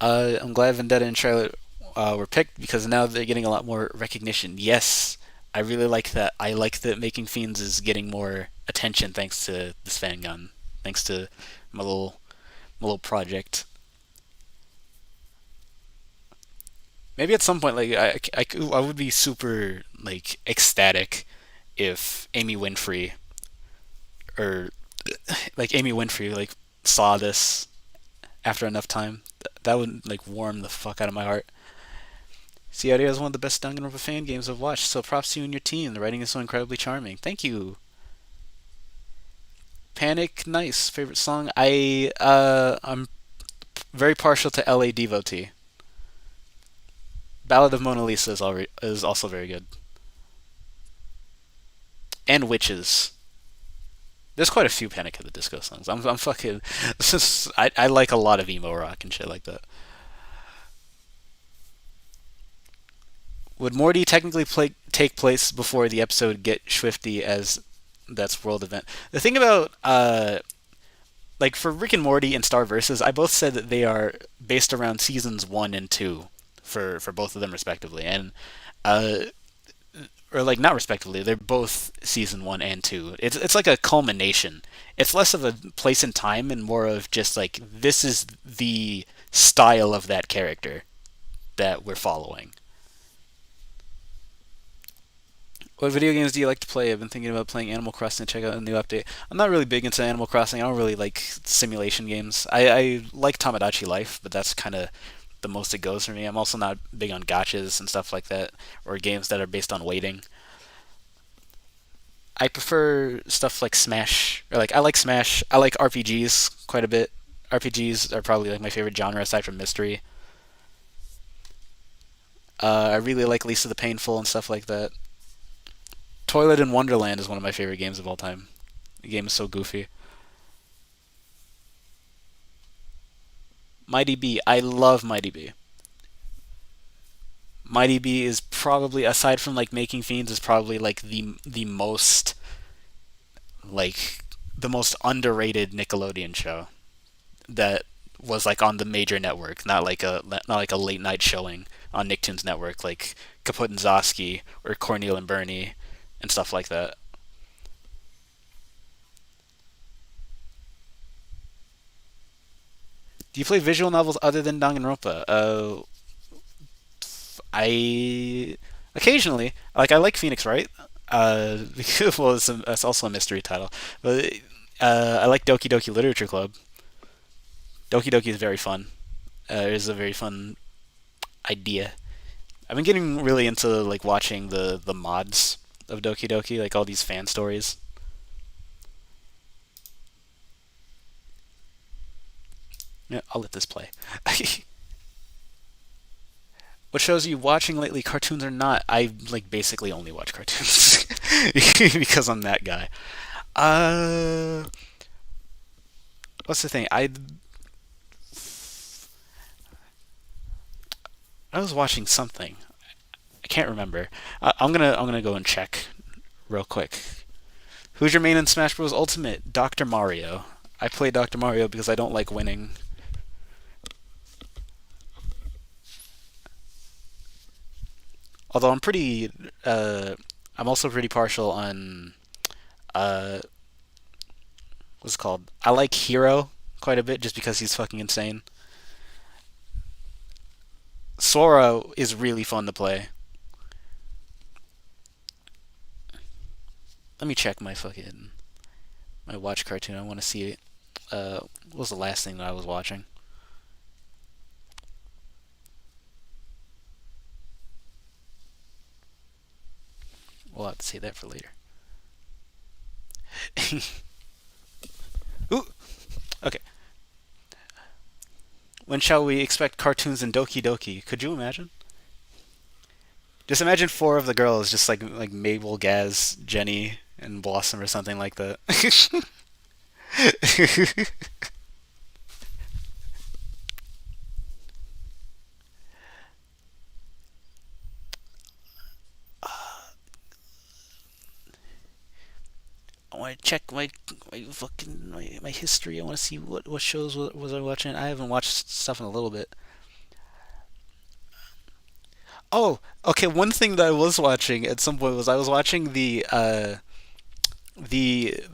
Speaker 1: I'm glad Vendetta and Charlotte were picked because now they're getting a lot more recognition. Yes, I really like that. I like that Making Fiends is getting more attention thanks to this fan gun, thanks to my little project. Maybe at some point, like I would be super like ecstatic if Amy Winfrey or like Amy Winfrey like saw this after enough time. That would like warm the fuck out of my heart. CID is one of the best Danganronpa fan games I've watched, so props to you and your team. The writing is so incredibly charming. Thank you. Panic, nice. Favorite song? I'm very partial to LA Devotee. Ballad of Mona Lisa is also very good. And Witches. There's quite a few Panic at the Disco songs. I'm fucking. I like a lot of emo rock and shit like that. Would Morty technically take place before the episode Get Swifty as that's world event? The thing about like for Rick and Morty and Star Versus, I both said that they are based around seasons 1 and 2 for both of them respectively, and uh, or like not respectively. They're both season 1 and 2. It's like a culmination. It's less of a place in time and more of just like this is the style of that character that we're following. What video games do you like to play? I've been thinking about playing Animal Crossing to check out a new update. I'm not really big into Animal Crossing. I don't really like simulation games. I like Tamagotchi Life, but that's kind of the most it goes for me. I'm also not big on gotchas and stuff like that, or games that are based on waiting. I prefer stuff like Smash, or like I like Smash. I like RPGs quite a bit. RPGs are probably like my favorite genre aside from mystery. I really like Lisa the Painful and stuff like that. Toilet in Wonderland is one of my favorite games of all time. The game is so goofy. Mighty B, I love Mighty B. Mighty B is probably aside from like Making Fiends is probably like the most like the most underrated Nickelodeon show that was like on the major network, not like a late night showing on Nicktoons network like Kaput and Zosky or Cornel and Bernie and stuff like that. Do you play visual novels other than Danganronpa? I occasionally like I like Phoenix Wright. Well, it's also a mystery title, but I like Doki Doki Literature Club. Doki Doki is very fun. It is a very fun idea. I've been getting really into like watching the mods of Doki Doki, like all these fan stories. Yeah, I'll let this play. What shows are you watching lately? Cartoons or not? I like basically only watch cartoons because I'm that guy. Uh, what's the thing? I was watching something. I can't remember. I'm gonna go and check real quick. Who's your main in Smash Bros. Ultimate? Dr. Mario. I play Dr. Mario because I don't like winning. Although I'm also pretty partial on uh, what's it called? I like Hero quite a bit just because he's fucking insane. Sora is really fun to play. Let me check my watch cartoon. I want to see what was the last thing that I was watching. We'll have to save that for later. Ooh, okay. When shall we expect cartoons in Doki Doki? Could you imagine? Just imagine four of the girls, just like Mabel, Gaz, Jenny, and Blossom or something like that. I want to check my history. I want to see what shows was I watching. I haven't watched stuff in a little bit. Oh, okay. One thing that I was watching at some point was I was watching the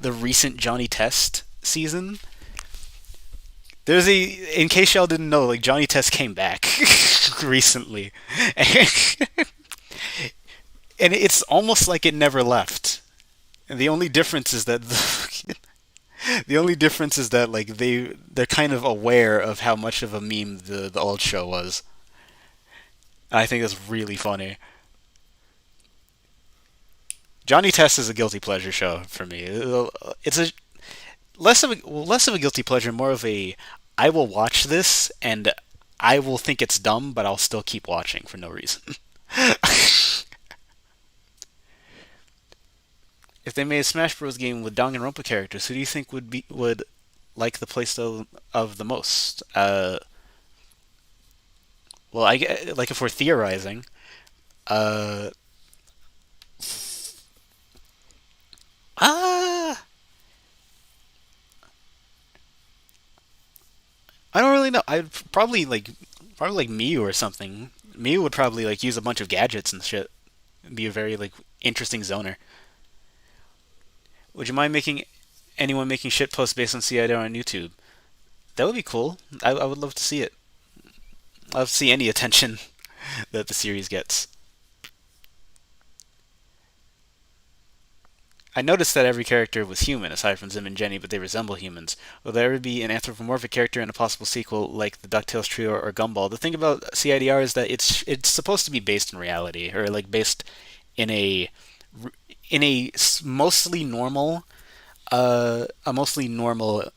Speaker 1: recent Johnny Test season. There's a in case y'all didn't know, like Johnny Test came back recently, and it's almost like it never left. And the only difference is that the only difference is that like they're kind of aware of how much of a meme the old show was. And I think that's really funny. Johnny Test is a guilty pleasure show for me. It's a less of a guilty pleasure, more of a I will watch this and I will think it's dumb, but I'll still keep watching for no reason. If they made a Smash Bros. Game with Danganronpa characters, who do you think would like the playstyle of the most? Well, like if we're theorizing, uh, ah, I don't really know. I'd probably like Miu or something. Miu would probably like use a bunch of gadgets and shit. It'd be a very like interesting zoner. Would you mind making anyone making shit posts based on CID on YouTube? That would be cool. I would love to see it. I'd love to see any attention that the series gets. I noticed that every character was human, aside from Zim and Jenny, but they resemble humans. Will there ever be an anthropomorphic character in a possible sequel like the DuckTales trio or Gumball? The thing about CIDR is that it's supposed to be based in reality, or like based in a mostly normal, a mostly normal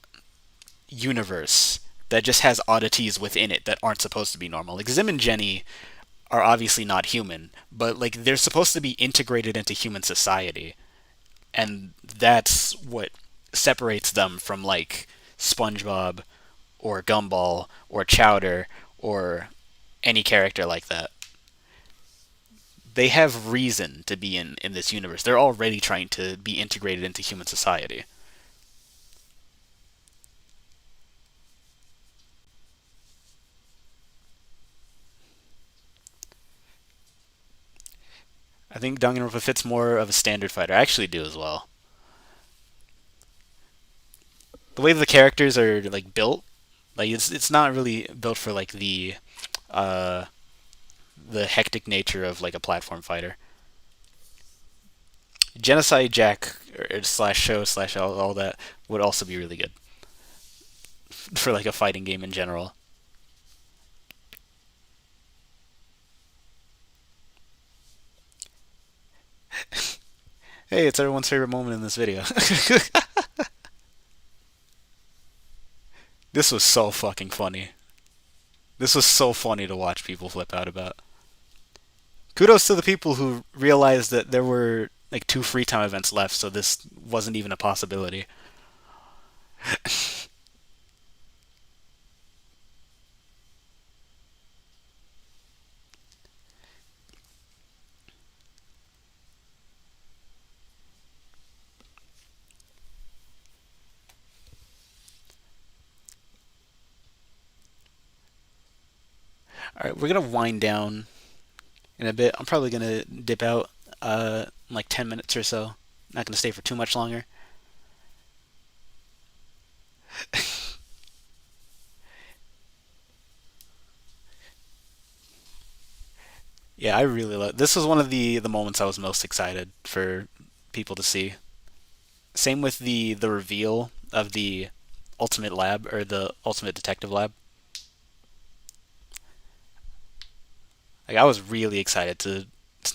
Speaker 1: universe that just has oddities within it that aren't supposed to be normal. Like Zim and Jenny are obviously not human, but like they're supposed to be integrated into human society, and that's what separates them from like SpongeBob or Gumball or Chowder or any character like that. They have reason to be in this universe. They're already trying to be integrated into human society. I think Danganronpa fits more of a standard fighter. I actually do as well. The way the characters are like built, like it's not really built for like uh the hectic nature of like a platform fighter. Genocide Jack or slash show slash all that would also be really good for like a fighting game in general. Hey, it's everyone's favorite moment in this video. This was so fucking funny. This was so funny to watch people flip out about. Kudos to the people who realized that there were like two free time events left, so this wasn't even a possibility. All right, we're gonna wind down in a bit. I'm probably gonna dip out in like 10 minutes or so. Not gonna stay for too much longer. Yeah, I really love. This was one of the moments I was most excited for people to see. Same with the reveal of the ultimate lab or the ultimate detective lab. Like I was really excited to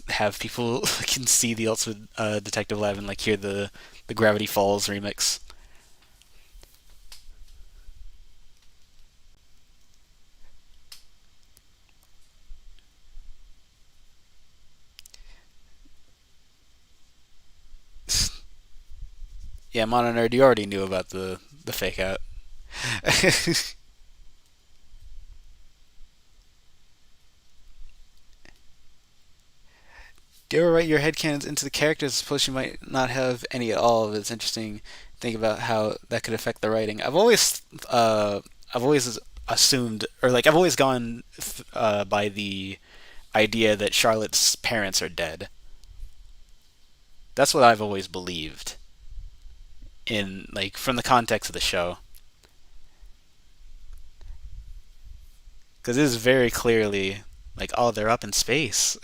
Speaker 1: have people can see the ultimate detective lab and like hear the Gravity Falls remix. Yeah, Mono Nerd, you already knew about the fake out. Do you ever write your headcanons into the characters? Suppose you might not have any at all, but it's interesting to think about how that could affect the writing. I've always assumed, or like I've always gone by the idea that Charlotte's parents are dead. That's what I've always believed in like from the context of the show, because it is very clearly like, oh, they're up in space.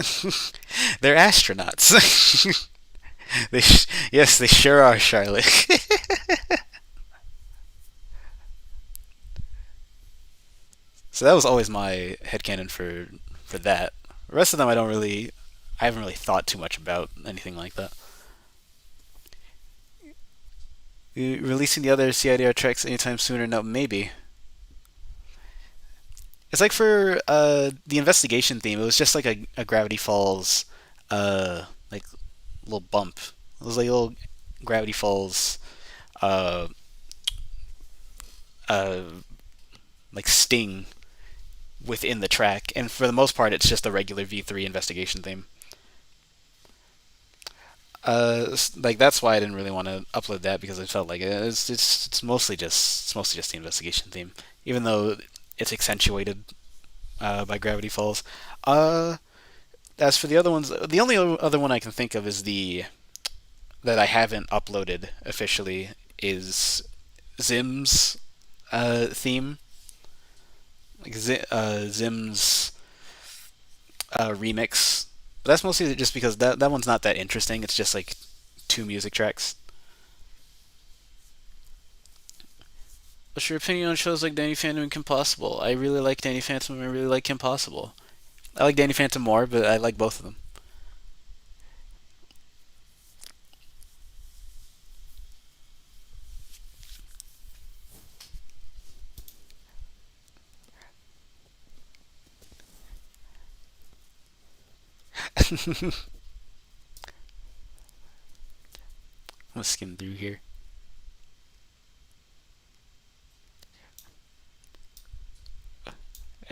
Speaker 1: They're astronauts. Yes, they sure are, Charlotte. So that was always my headcanon for that. The rest of them, I haven't really thought too much about anything like that. Releasing the other CIDR tracks anytime sooner? No, maybe. It's like for the investigation theme, it was just like a Gravity Falls, like little bump. It was like a little Gravity Falls, uh, uh, like sting within the track, and for the most part, it's just a regular V3 investigation theme. Like that's why I didn't really want to upload that because I felt like it's mostly just the investigation theme, even though it's accentuated by Gravity Falls. Uh, as for the other ones, the only other one I can think of is the that I haven't uploaded officially is Zim's theme, like Zim's remix. But that's mostly just because that one's not that interesting. It's just like two music tracks. What's your opinion on shows like Danny Phantom and Kim Possible? I really like Danny Phantom and I really like Kim Possible. I like Danny Phantom more, but I like both of them. I'm gonna skim through here.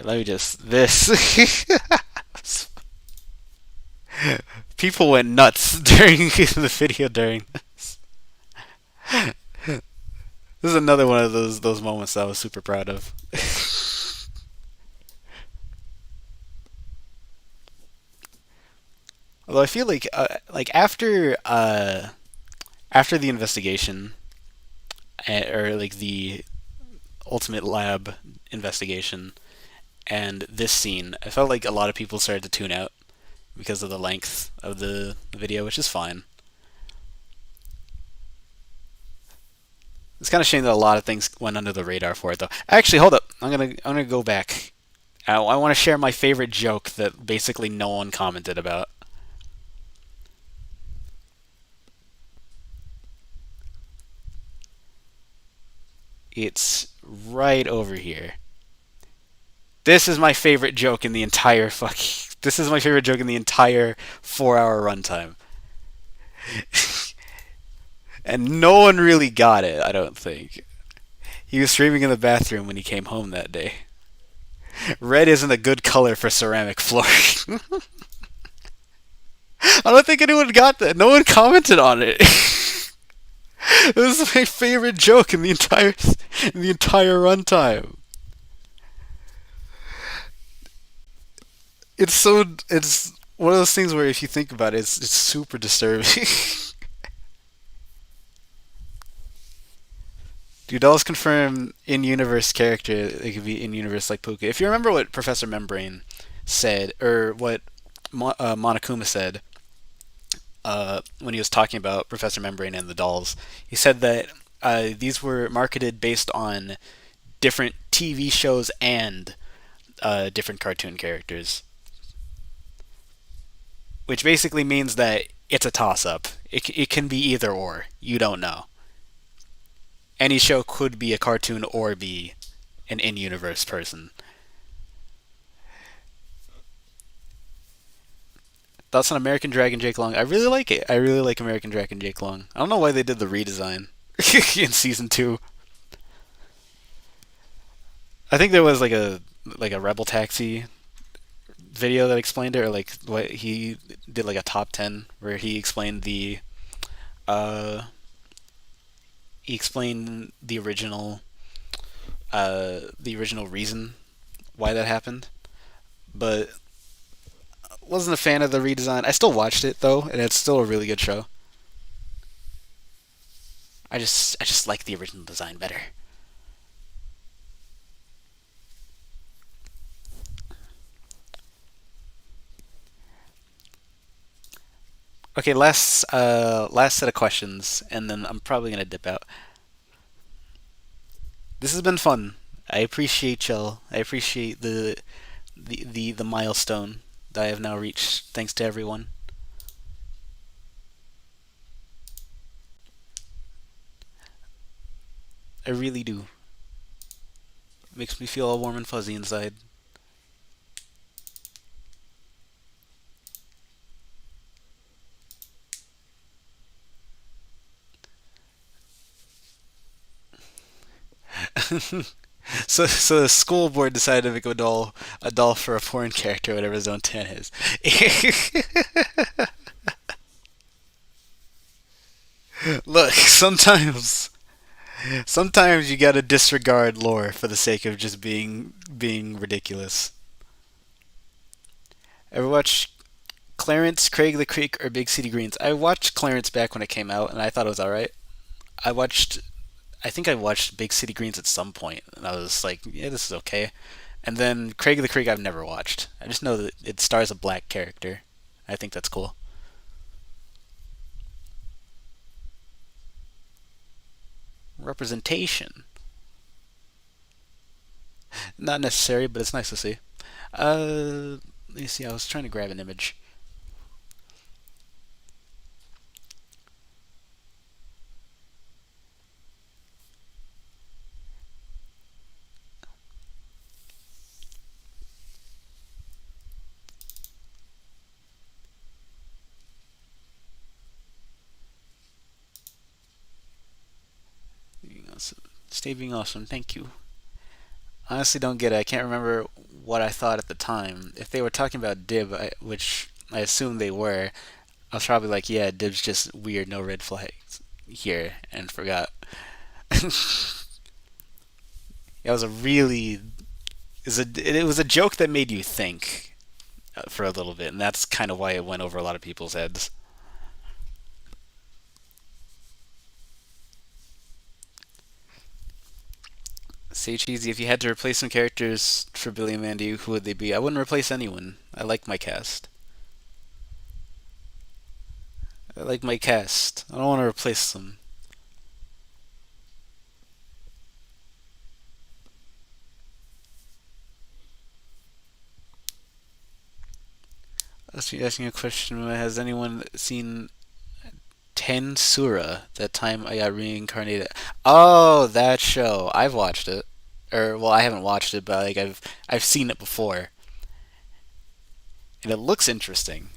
Speaker 1: Let me just this. People went nuts during the video during this. This is another one of those moments that I was super proud of. Although I feel like after the investigation or like the ultimate lab investigation and this scene, I felt like a lot of people started to tune out because of the length of the video, which is fine. It's kind of a shame that a lot of things went under the radar for it, though. Actually, hold up. I'm gonna go back. I want to share my favorite joke that basically no one commented about. It's right over here. This is my favorite joke in the entire fucking. This is my favorite joke in the entire 4-hour runtime. And no one really got it, I don't think. He was streaming in the bathroom when he came home that day. Red isn't a good color for ceramic flooring. I don't think anyone got that. No one commented on it. This is my favorite joke in the entire runtime. It's one of those things where if you think about it, it's super disturbing. Dude, dolls confirm in-universe character. It could be in-universe like Puka. If you remember what Professor Membrane said, or what Monokuma said when he was talking about Professor Membrane and the dolls, he said that these were marketed based on different TV shows and different cartoon characters. Which basically means that it's a toss-up. It can be either or. You don't know. Any show could be a cartoon or be an in-universe person. Thoughts on American Dragon Jake Long? I really like it. I really like American Dragon Jake Long. I don't know why they did the redesign in season 2. I think there was like a Rebel Taxi video that explained it, or like what he did, like a top 10 where he explained uh the original reason why that happened, but wasn't a fan of the redesign. I still watched it though, and it's still a really good show. I just like the original design better. Okay, last set of questions, and then I'm probably gonna dip out. This has been fun. I appreciate y'all. I appreciate the milestone that I have now reached. Thanks to everyone. I really do. It makes me feel all warm and fuzzy inside. So the school board decided to make a doll for a porn character, whatever Zone 10 is. Look, sometimes you gotta disregard lore for the sake of just being ridiculous. Ever watch Clarence, Craig the Creek, or Big City Greens. I watched Clarence back when it came out, and I thought it was all right. I watched, I think I watched Big City Greens at some point, and I was like, yeah, this is okay. And then Craig the Creek, I've never watched. I just know that it stars a black character. I think that's cool. Representation, not necessary, but it's nice to see. Let me see. I was trying to grab an image. Stay being awesome. Thank you. Honestly, don't get it. I can't remember what I thought at the time. If they were talking about Dib, which I assume they were, I was probably like, yeah, Dib's just weird, no red flags here, and forgot. It was a really, it was a joke that made you think for a little bit, and that's kind of why it went over a lot of people's heads. Say cheesy. If you had to replace some characters for Billy and Mandy, who would they be? I wouldn't replace anyone. I like my cast. I like my cast. I don't want to replace them. Let's be asking a question. Has anyone seen Tensura? That time I got reincarnated. Oh, that show. I've watched it. Or well, I haven't watched it, but like I've seen it before, and it looks interesting.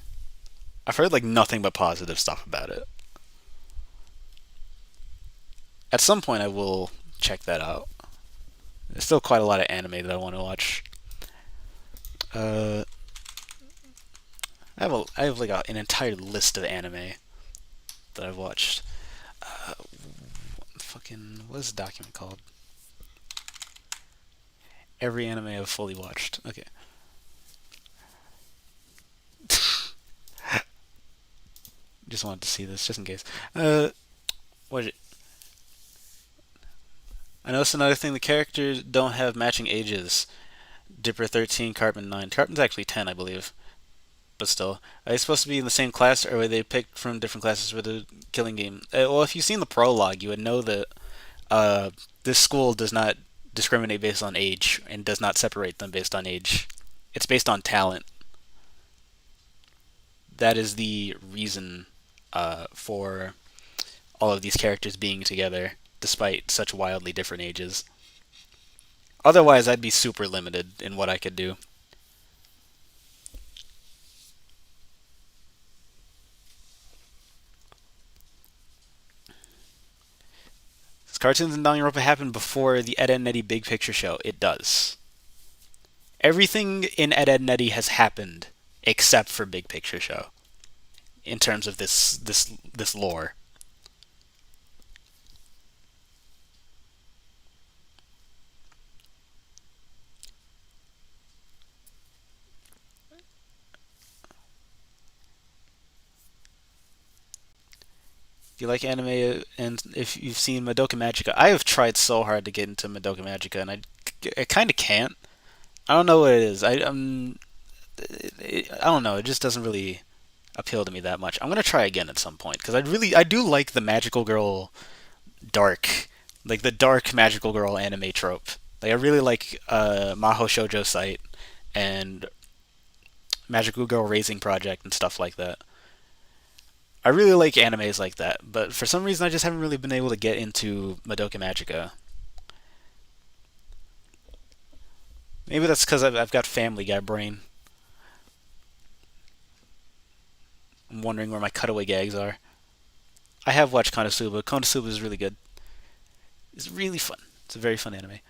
Speaker 1: I've heard like nothing but positive stuff about it. At some point, I will check that out. There's still quite a lot of anime that I want to watch. Uh, I have like an entire list of anime that I've watched. Uh, what is the document called? Every anime I've fully watched. Okay. Just wanted to see this, just in case. What is it? I noticed another thing: the characters don't have matching ages. Dipper 13, Cartman 9. Cartman's actually 10, I believe. But still, are they supposed to be in the same class, or were they picked from different classes for the killing game? Well, if you've seen the prologue, you would know that uh, this school does not discriminate based on age and does not separate them based on age. It's based on talent. That is the reason for all of these characters being together, despite such wildly different ages. Otherwise, I'd be super limited in what I could do. Cartoons in Danganronpa happened before the Ed, Edd n Eddy Big Picture show. It does. Everything in Ed, Edd n Eddy has happened except for Big Picture show in terms of this lore. If you like anime and if you've seen Madoka Magica, I have tried so hard to get into Madoka Magica, and I kind of can't. I don't know what it is. I don't know. It just doesn't really appeal to me that much. I'm gonna try again at some point because I do like the magical girl dark, like the dark magical girl anime trope. Like I really like Maho Shoujo Site and Magical Girl Raising Project and stuff like that. I really like animes like that, but for some reason I just haven't really been able to get into Madoka Magica. Maybe that's because I've got Family Guy brain. I'm wondering where my cutaway gags are. I have watched Konosuba. Konosuba is really good. It's really fun. It's a very fun anime.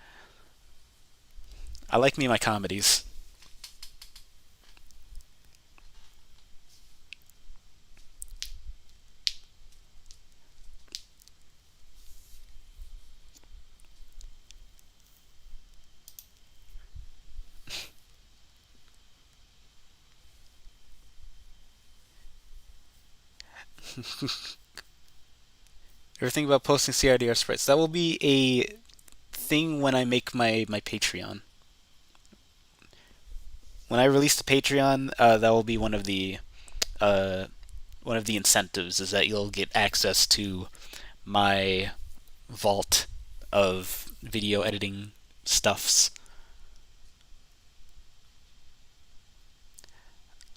Speaker 1: I like me my comedies. Ever think about posting CIDR sprites? That will be a thing when I make my Patreon. When I release the Patreon, that will be uh, one of the incentives is that you'll get access to my vault of video editing stuffs.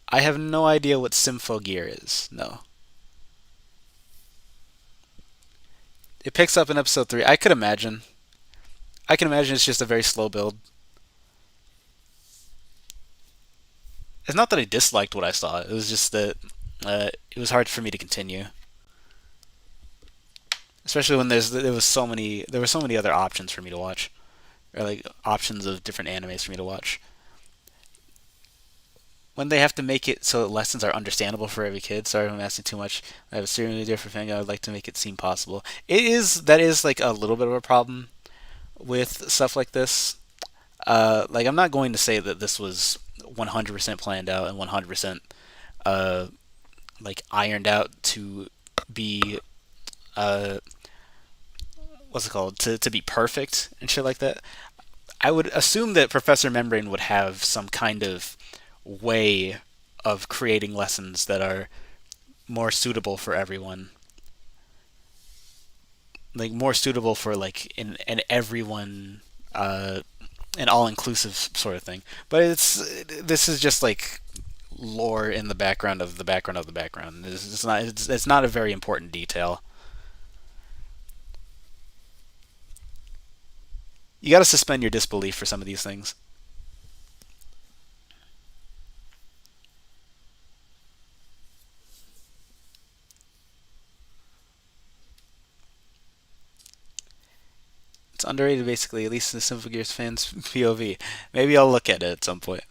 Speaker 1: I have no idea what Sympho Gear is. No. It picks up in episode 3. I could imagine. I can imagine it's just a very slow build. It's not that I disliked what I saw. It was just that it was hard for me to continue, especially when there were so many other options for me to watch, or like options of different animes for me to watch. When they have to make it so that lessons are understandable for every kid. Sorry if I'm asking too much. I have a seriously different thing. I would like to make it seem possible. That is like a little bit of a problem with stuff like this. Like I'm not going to say that this was 100% planned out and 100% uh, like ironed out to be uh, what's it called to be perfect and shit like that. I would assume that Professor Membrane would have some kind of way of creating lessons that are more suitable for everyone, like more suitable for like in everyone an all-inclusive sort of thing. But this is just like lore in the background of the background of the background. It's not a very important detail. You got to suspend your disbelief for some of these things. It's underrated, basically, at least in the Simple Gears fans' POV. Maybe I'll look at it at some point.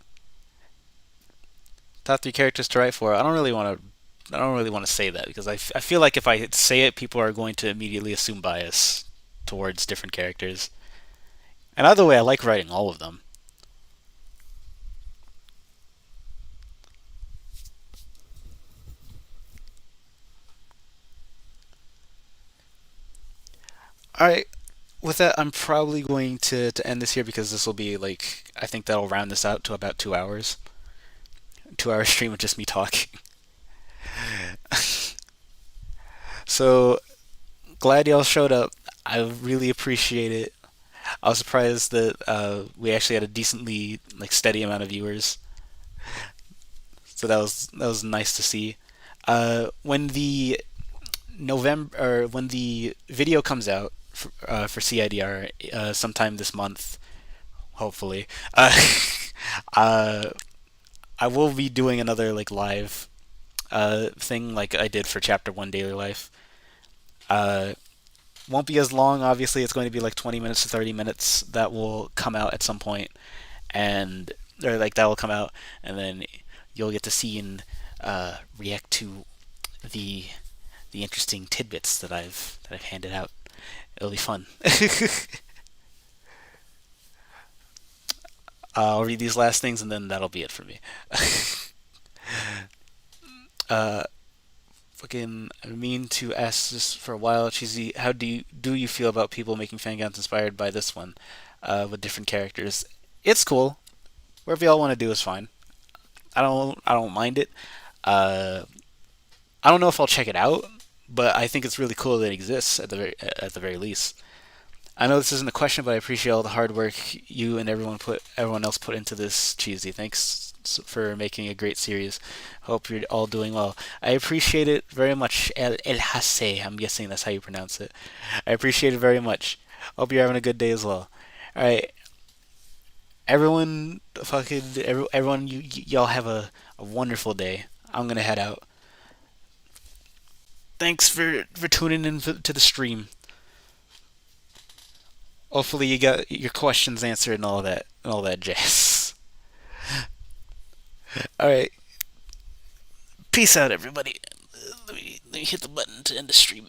Speaker 1: Top 3 characters to write for. I don't really want to. I don't really want to say that because I feel like if I say it, people are going to immediately assume bias towards different characters. And either way, I like writing all of them. All right. With that, I'm probably going to end this here because this will be like I think that'll round this out to about 2 hours. 2 hour stream of just me talking. So glad y'all showed up. I really appreciate it. I was surprised that we actually had a decently like steady amount of viewers. So that was nice to see. When the when the video comes out for CIDR sometime this month, hopefully, uh, I will be doing another like live thing like I did for Chapter One Daily Life. Uh, won't be as long. Obviously, it's going to be like 20 minutes to 30 minutes. That will come out at some point, and or like that will come out, and then you'll get to see and react to the the interesting tidbits that I've handed out. It'll be fun. I'll read these last things, and then that'll be it for me. uh, Fucking, I mean to ask this for a while, Cheesy. How do you feel about people making fan gowns inspired by this one, with different characters? It's cool. Whatever y'all want to do is fine. I don't mind it. Uh, I don't know if I'll check it out, but I think it's really cool that it exists at the very least. I know this isn't a question, but I appreciate all the hard work you and everyone else put into this, Cheesy. Thanks for making a great series. Hope you're all doing well. I appreciate it very much. El Hase, I'm guessing that's how you pronounce it. I appreciate it very much. Hope you're having a good day as well. All right, everyone, y'all have a wonderful day. I'm gonna head out. Thanks for tuning in to the stream. Hopefully you got your questions answered and all that jazz. All right, peace out, everybody. Let me hit the button to end the stream.